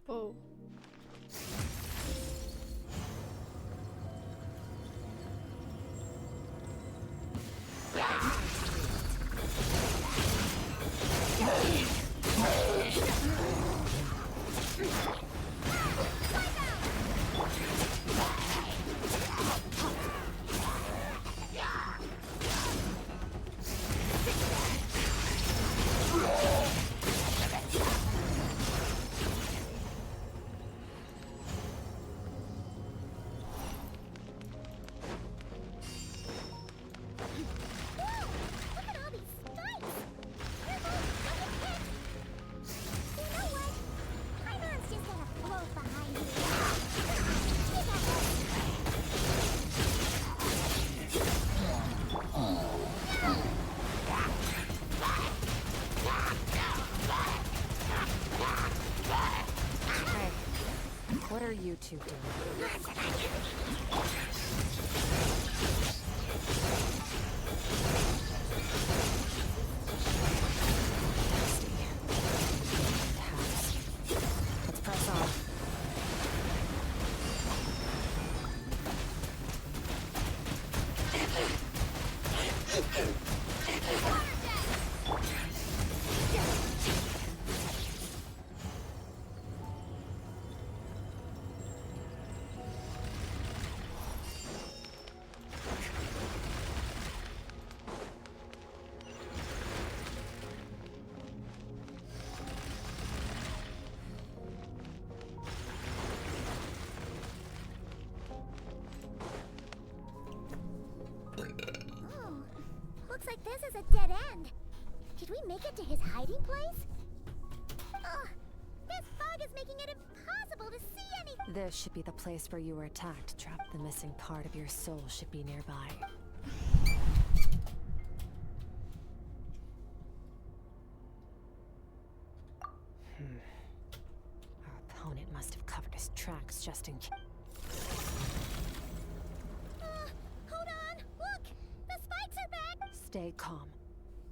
Whoa. What are you two doing? Let's press on. was a dead end. Did we make it to his hiding place? Ugh, this fog is making it impossible to see anything. This should be the place where you were attacked, trapped. The missing part of your soul should be nearby. Our opponent must have covered his tracks just in case. Hold on, look! The spikes are back! Stay calm.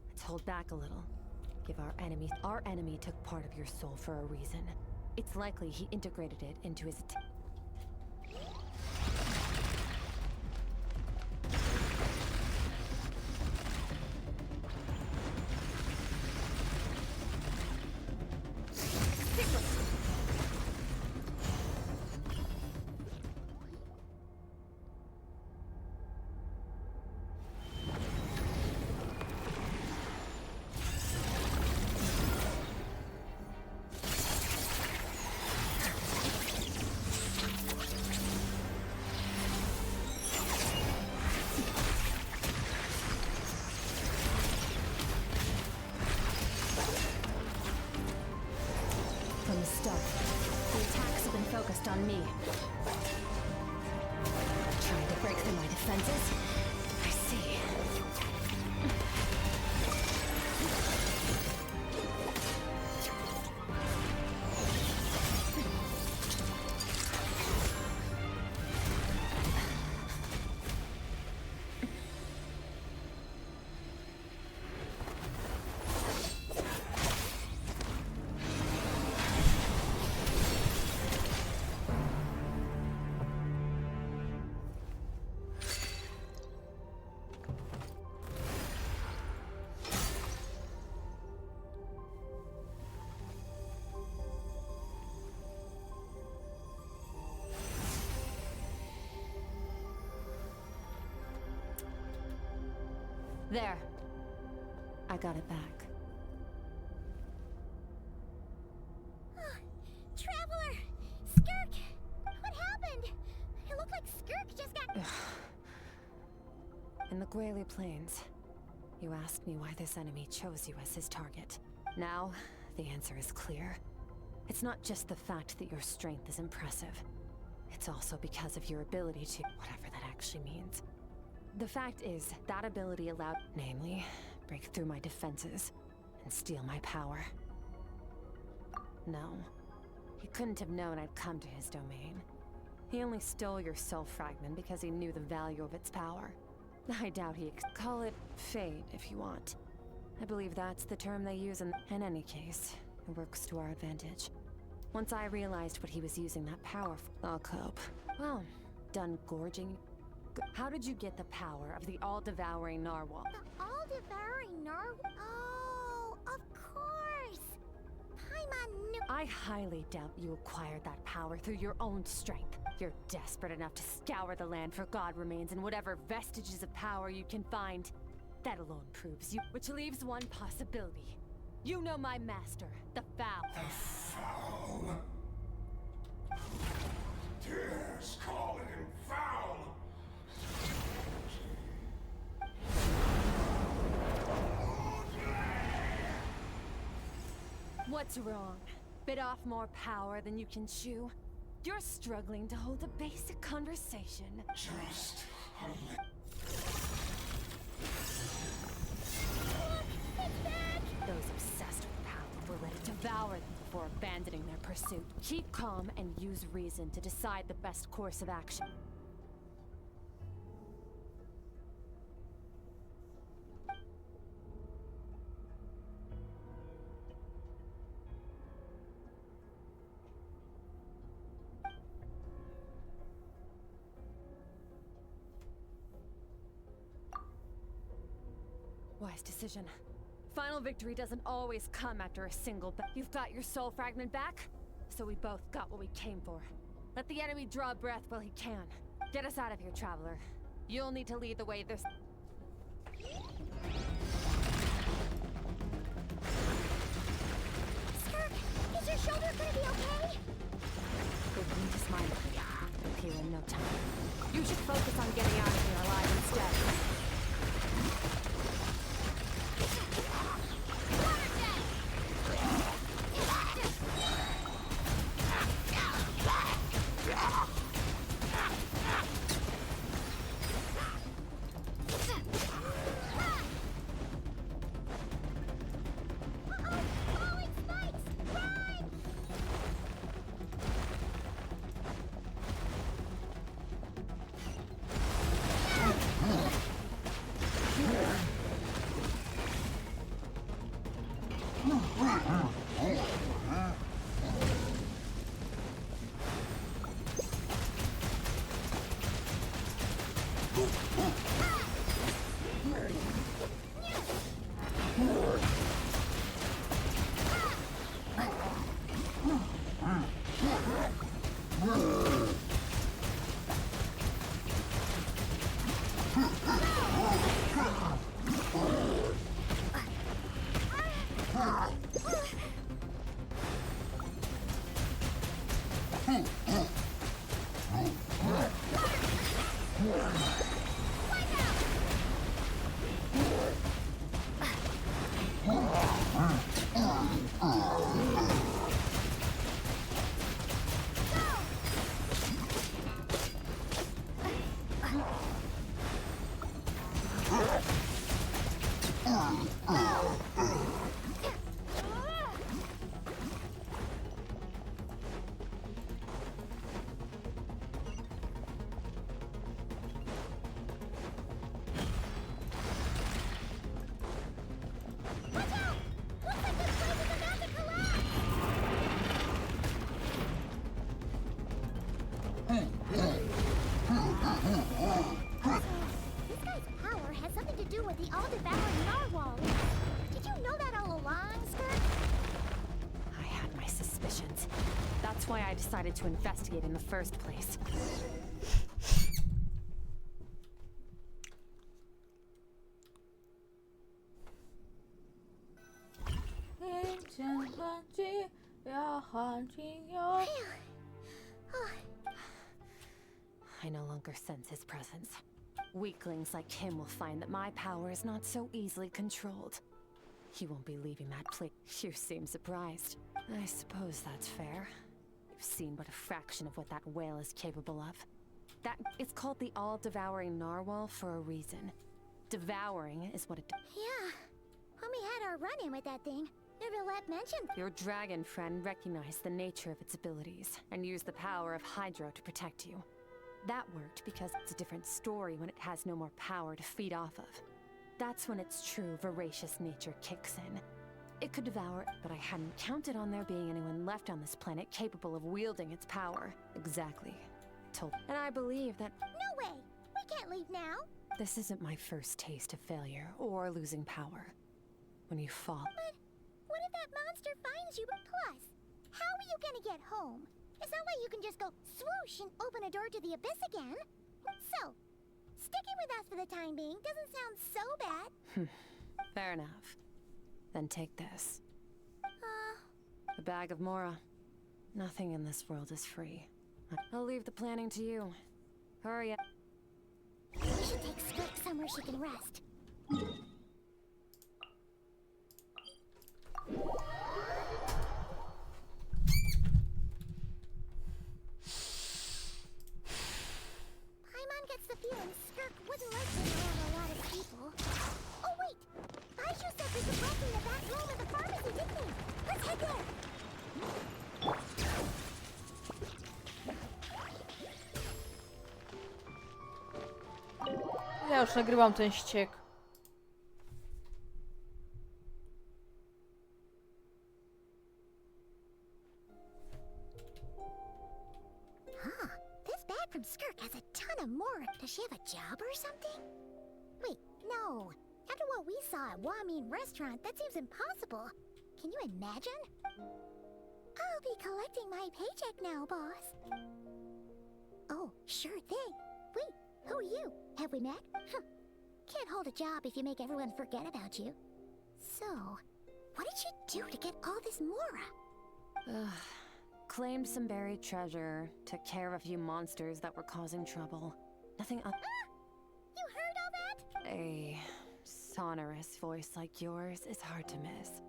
Let's hold back a little. Give our enemy. Our enemy took part of your soul for a reason. It's likely he integrated it into his. From the start, the attacks have been focused on me. Trying to break through my defenses? I see. There. I got it back. Traveler! Skirk! What happened? It looked like Skirk just got... In the Gwali Plains, you asked me why this enemy chose you as his target. Now, the answer is clear. It's not just the fact that your strength is impressive. It's also because of your ability to... whatever that actually means. The fact is, that ability allowed, namely, break through my defenses and steal my power. No, he couldn't have known I'd come to his domain. He only stole your soul fragment because he knew the value of its power. I doubt he call it fate if you want. I believe that's the term they use in any case. It works to our advantage. Once I realized what he was using that power for, I'll cope. Well, done gorging. How did you get the power of the all-devouring narwhal? The all-devouring narwhal? Oh, of course! Paimon knew... I highly doubt you acquired that power through your own strength. You're desperate enough to scour the land for god remains and whatever vestiges of power you can find. That alone proves you, which leaves one possibility. You know my master, the Foul. The Foul? Dares call him foul? What's wrong? Bit off more power than you can chew? You're struggling to hold a basic conversation. Just a little. Those obsessed with power will let it devour them before abandoning their pursuit. Keep calm and use reason to decide the best course of action. Wise decision. Final victory doesn't always come after a single You've got your soul fragment back, so we both got what we came for. Let the enemy draw breath while he can. Get us out of here, traveler. You'll need to lead the way this... Skirk, is your shoulder gonna be okay? The wound is mine. It'll heal in no time. You should focus on getting out of here alive instead. This guy's power has something to do with the all-devouring narwhal. Did you know that all along, Skirk? I had my suspicions. That's why I decided to investigate in the first place. I no longer sense his presence. Weaklings like him will find that my power is not so easily controlled. He won't be leaving that place. You seem surprised. I suppose that's fair. You've seen but a fraction of what that whale is capable of. That it's called the all-devouring narwhal for a reason. Devouring is what it does. Yeah. When we had our run-in with that thing, Neverlet mentioned... Your dragon friend recognized the nature of its abilities and used the power of Hydro to protect you. That worked because it's a different story when it has no more power to feed off of. That's when its true voracious nature kicks in. It could devour, but I hadn't counted on there being anyone left on this planet capable of wielding its power. Exactly. And I believe that... No way! We can't leave now! This isn't my first taste of failure or losing power. When you fall... But what if that monster finds you? Plus, how are you gonna get home? It's not like you can just go swoosh and open a door to the abyss again. So, sticking with us for the time being doesn't sound so bad. Fair enough. Then take this. A bag of Mora. Nothing in this world is free. I'll leave the planning to you. Hurry up. We should take Skirk somewhere she can rest. Paimon gets the feeling Skirk wouldn't like to around a lot of people. Oh wait! Baiju said we could rest in the back room of the pharmacy, didn't he? Let's head there! Ja już nagrywam ten ściek. Huh. This bag from Skirk has a ton of more. Does she have a job or something? Wait, no. After what we saw at Wamin Restaurant, that seems impossible. Can you imagine? I'll be collecting my paycheck now, boss. Oh, sure thing. Wait, who are you? Have we met? Can't hold a job if you make everyone forget about you. So, what did you do to get all this Mora? Claimed some buried treasure, took care of a few monsters that were causing trouble. Nothing You heard all that? A sonorous voice like yours is hard to miss.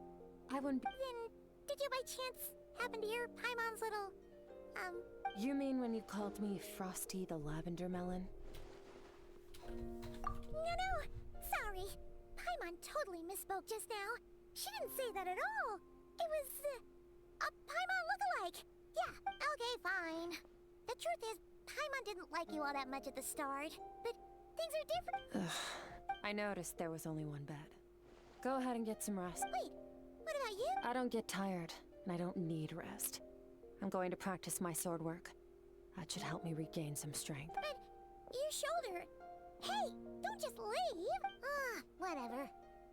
I wouldn't be... Then, did you by chance happen to hear Paimon's little, You mean when you called me Frosty the Lavender Melon? No, sorry. Paimon totally misspoke just now. She didn't say that at all. It was, a Paimon lookalike. Yeah, okay, fine. The truth is, Paimon didn't like you all that much at the start, but things are different. I noticed there was only one bed. Go ahead and get some rest. Wait, what about you? I don't get tired, and I don't need rest. I'm going to practice my sword work. That should help me regain some strength. But your shoulder... Hey, don't just leave! Whatever.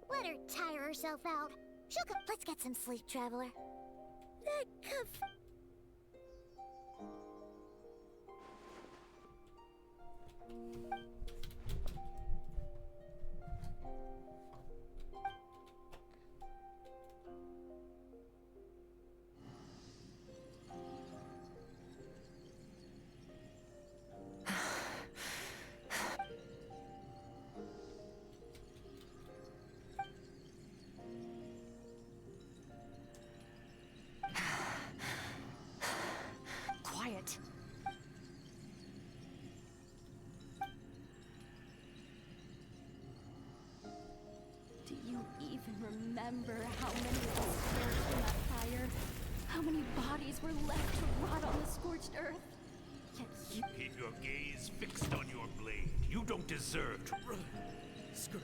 Let her tire herself out. She'll come. Let's get some sleep, traveler. That cuff... even remember how many of us perished in that fire. How many bodies were left to rot on the scorched earth. Yet you... Keep your gaze fixed on your blade. You don't deserve to run. Skirk,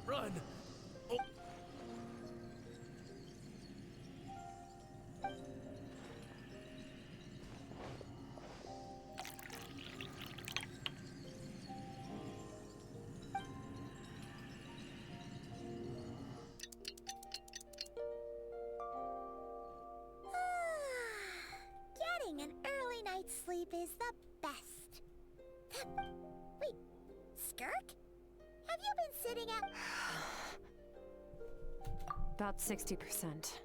run! Oh. Getting an early night's sleep is the best. Wait, Skirk? Have you been sitting out? About 60%.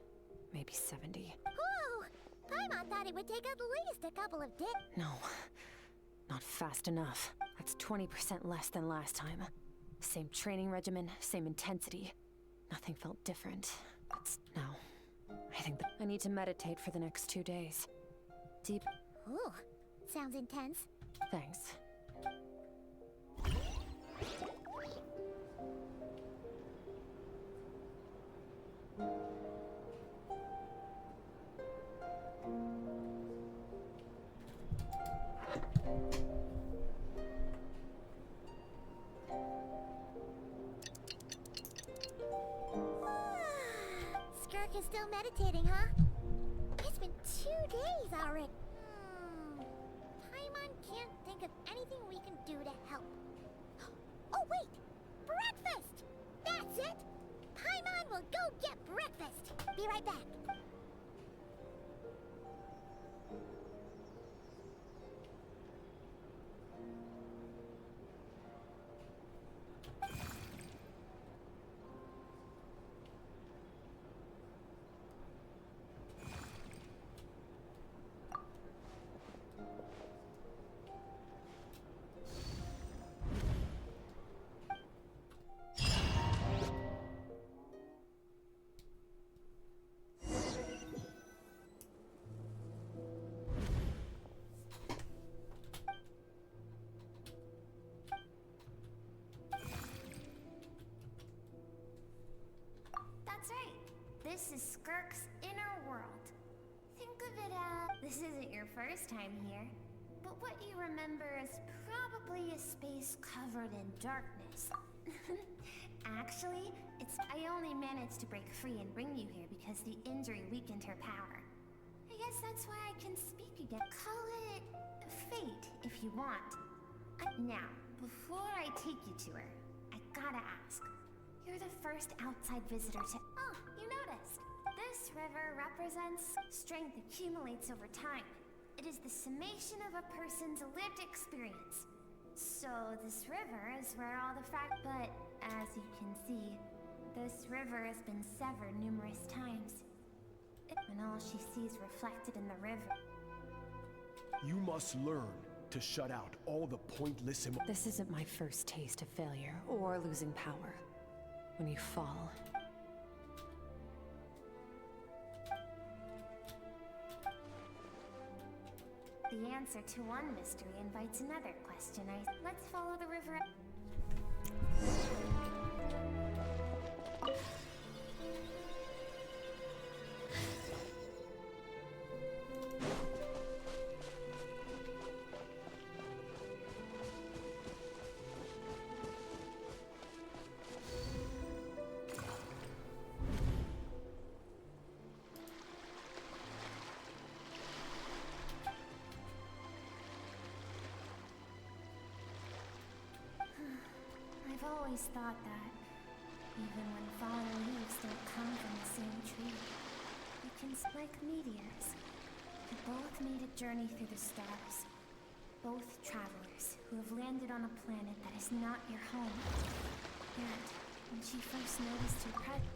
Maybe 70. Whoa! Paimon thought it would take at least a couple of days. No. Not fast enough. That's 20% less than last time. Same training regimen, same intensity. Nothing felt different. But no. I think that I need to meditate for the next 2 days. Deep. Ooh, sounds intense. Thanks. Skirk is still meditating, huh? It's been 2 days already. Paimon can't think of anything we can do to help. Oh, wait! Breakfast! That's it! Paimon will go get breakfast! Be right back. That's right. This is Skirk's inner world. Think of it as... This isn't your first time here, but what you remember is probably a space covered in darkness. Actually, I only managed to break free and bring you here because the injury weakened her power. I guess that's why I can speak again. Call it fate, if you want. Now, before I take you to her, I gotta ask. You're the first outside visitor to... Oh, you noticed. This river represents... Strength accumulates over time. It is the summation of a person's lived experience. So this river is where all the fact... But, as you can see, this river has been severed numerous times. And all she sees reflected in the river. You must learn to shut out all the pointless... This isn't my first taste of failure or losing power. When you fall. The answer to one mystery invites another question. Let's follow the river. I've always thought that, even when fallen leaves don't come from the same tree, you can like meteors. You both made a journey through the stars. Both travelers who have landed on a planet that is not your home. Yet, when she first noticed your presence,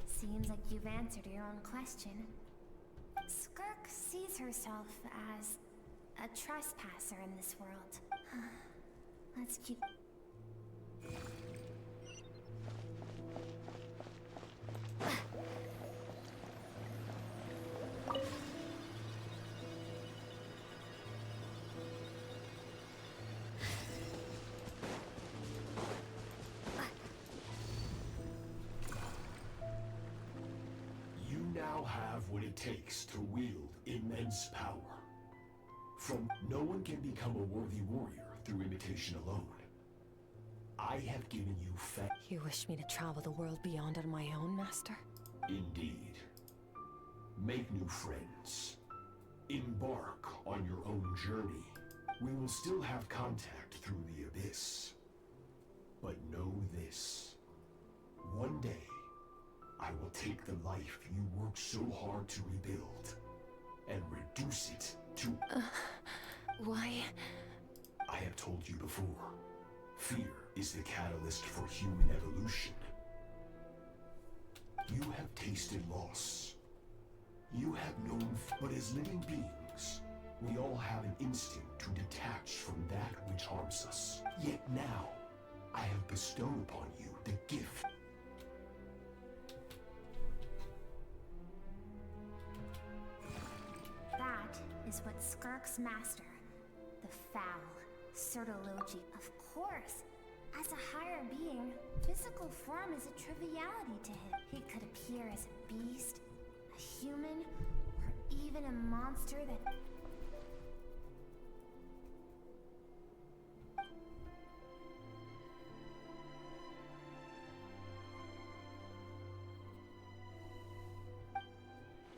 seems like you've answered your own question. Skirk sees herself as a trespasser in this world. Let's keep... what it takes to wield immense power. No one can become a worthy warrior through imitation alone. I have given you You wish me to travel the world beyond on my own, Master? Indeed. Make new friends. Embark on your own journey. We will still have contact through the abyss. But know this. One day, I will take the life you worked so hard to rebuild and reduce it to... Why? I have told you before. Fear is the catalyst for human evolution. You have tasted loss. You have known... But as living beings, we all have an instinct to detach from that which harms us. Yet now, I have bestowed upon you the gift. That is what Skirk's master, the foul, Sertologi, of course. As a higher being, physical form is a triviality to him. He could appear as a beast, a human, or even a monster that...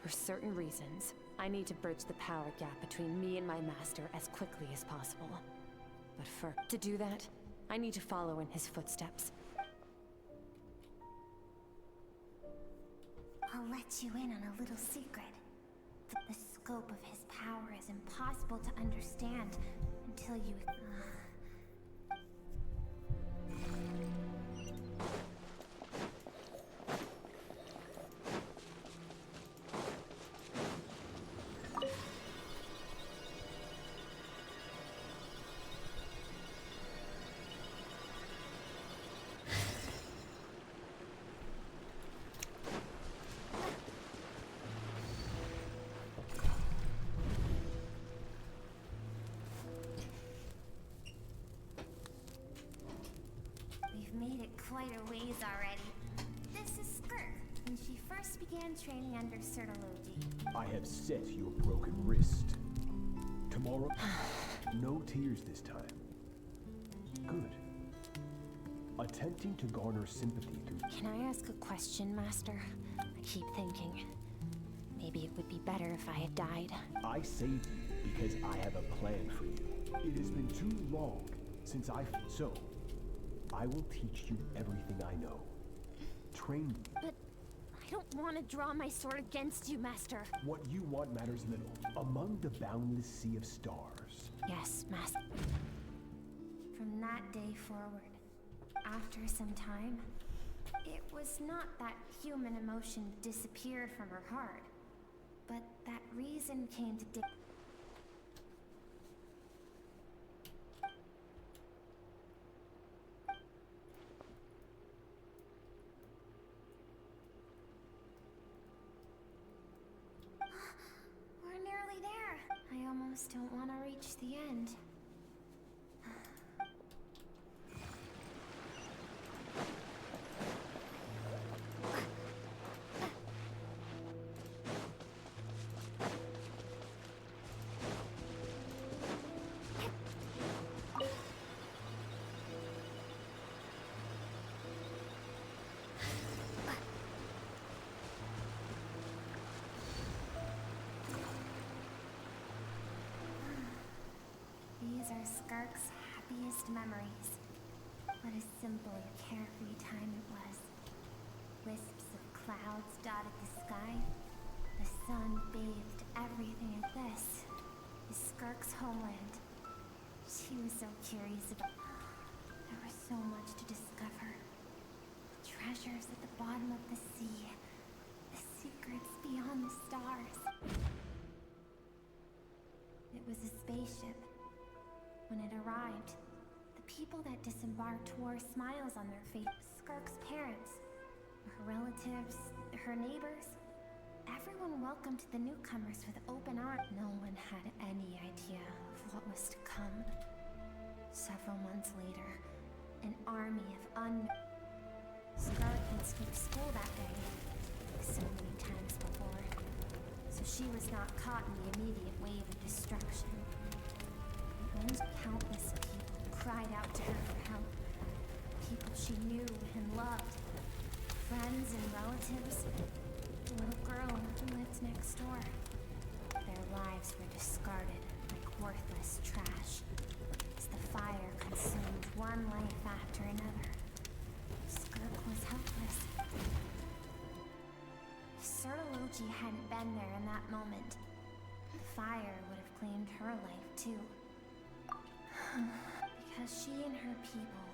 For certain reasons, I need to bridge the power gap between me and my master as quickly as possible. But to do that, I need to follow in his footsteps. I'll let you in on a little secret. The scope of his power is impossible to understand until you... We've made it quite a ways already. This is Skirk, when she first began training under Sertologi. I have set your broken wrist. Tomorrow, no tears this time. Good. Attempting to garner sympathy through... Can I ask a question, Master? I keep thinking, maybe it would be better if I had died. I saved you because I have a plan for you. It has been too long since So, I will teach you everything I know. Train you. But I don't want to draw my sword against you, Master. What you want matters little. Among the boundless sea of stars. Yes, Master. From that day forward, after some time, it was not that human emotion disappeared from her heart, but that reason came to We're nearly there. I almost don't want to reach the end. These are Skirk's happiest memories. What a simple, carefree time it was. Wisps of clouds dotted the sky. The sun bathed everything. This is Skirk's homeland. She was so curious about... There was so much to discover. The treasures at the bottom of the sea. The secrets beyond the stars. It was a spaceship. When it arrived, the people that disembarked wore smiles on their faces. Skirk's parents, her relatives, her neighbors, everyone welcomed the newcomers with open arms. No one had any idea of what was to come. Several months later, an army of Skirk had skipped school that day, like so many times before. so she was not caught in the immediate wave of destruction. When countless people cried out to her for help, people she knew and loved, friends and relatives, the little girl who lived next door. Their lives were discarded like worthless trash as the fire consumed one life after another. Skirk was helpless. If Sertology hadn't been there in that moment, the fire would have claimed her life too. Because she and her people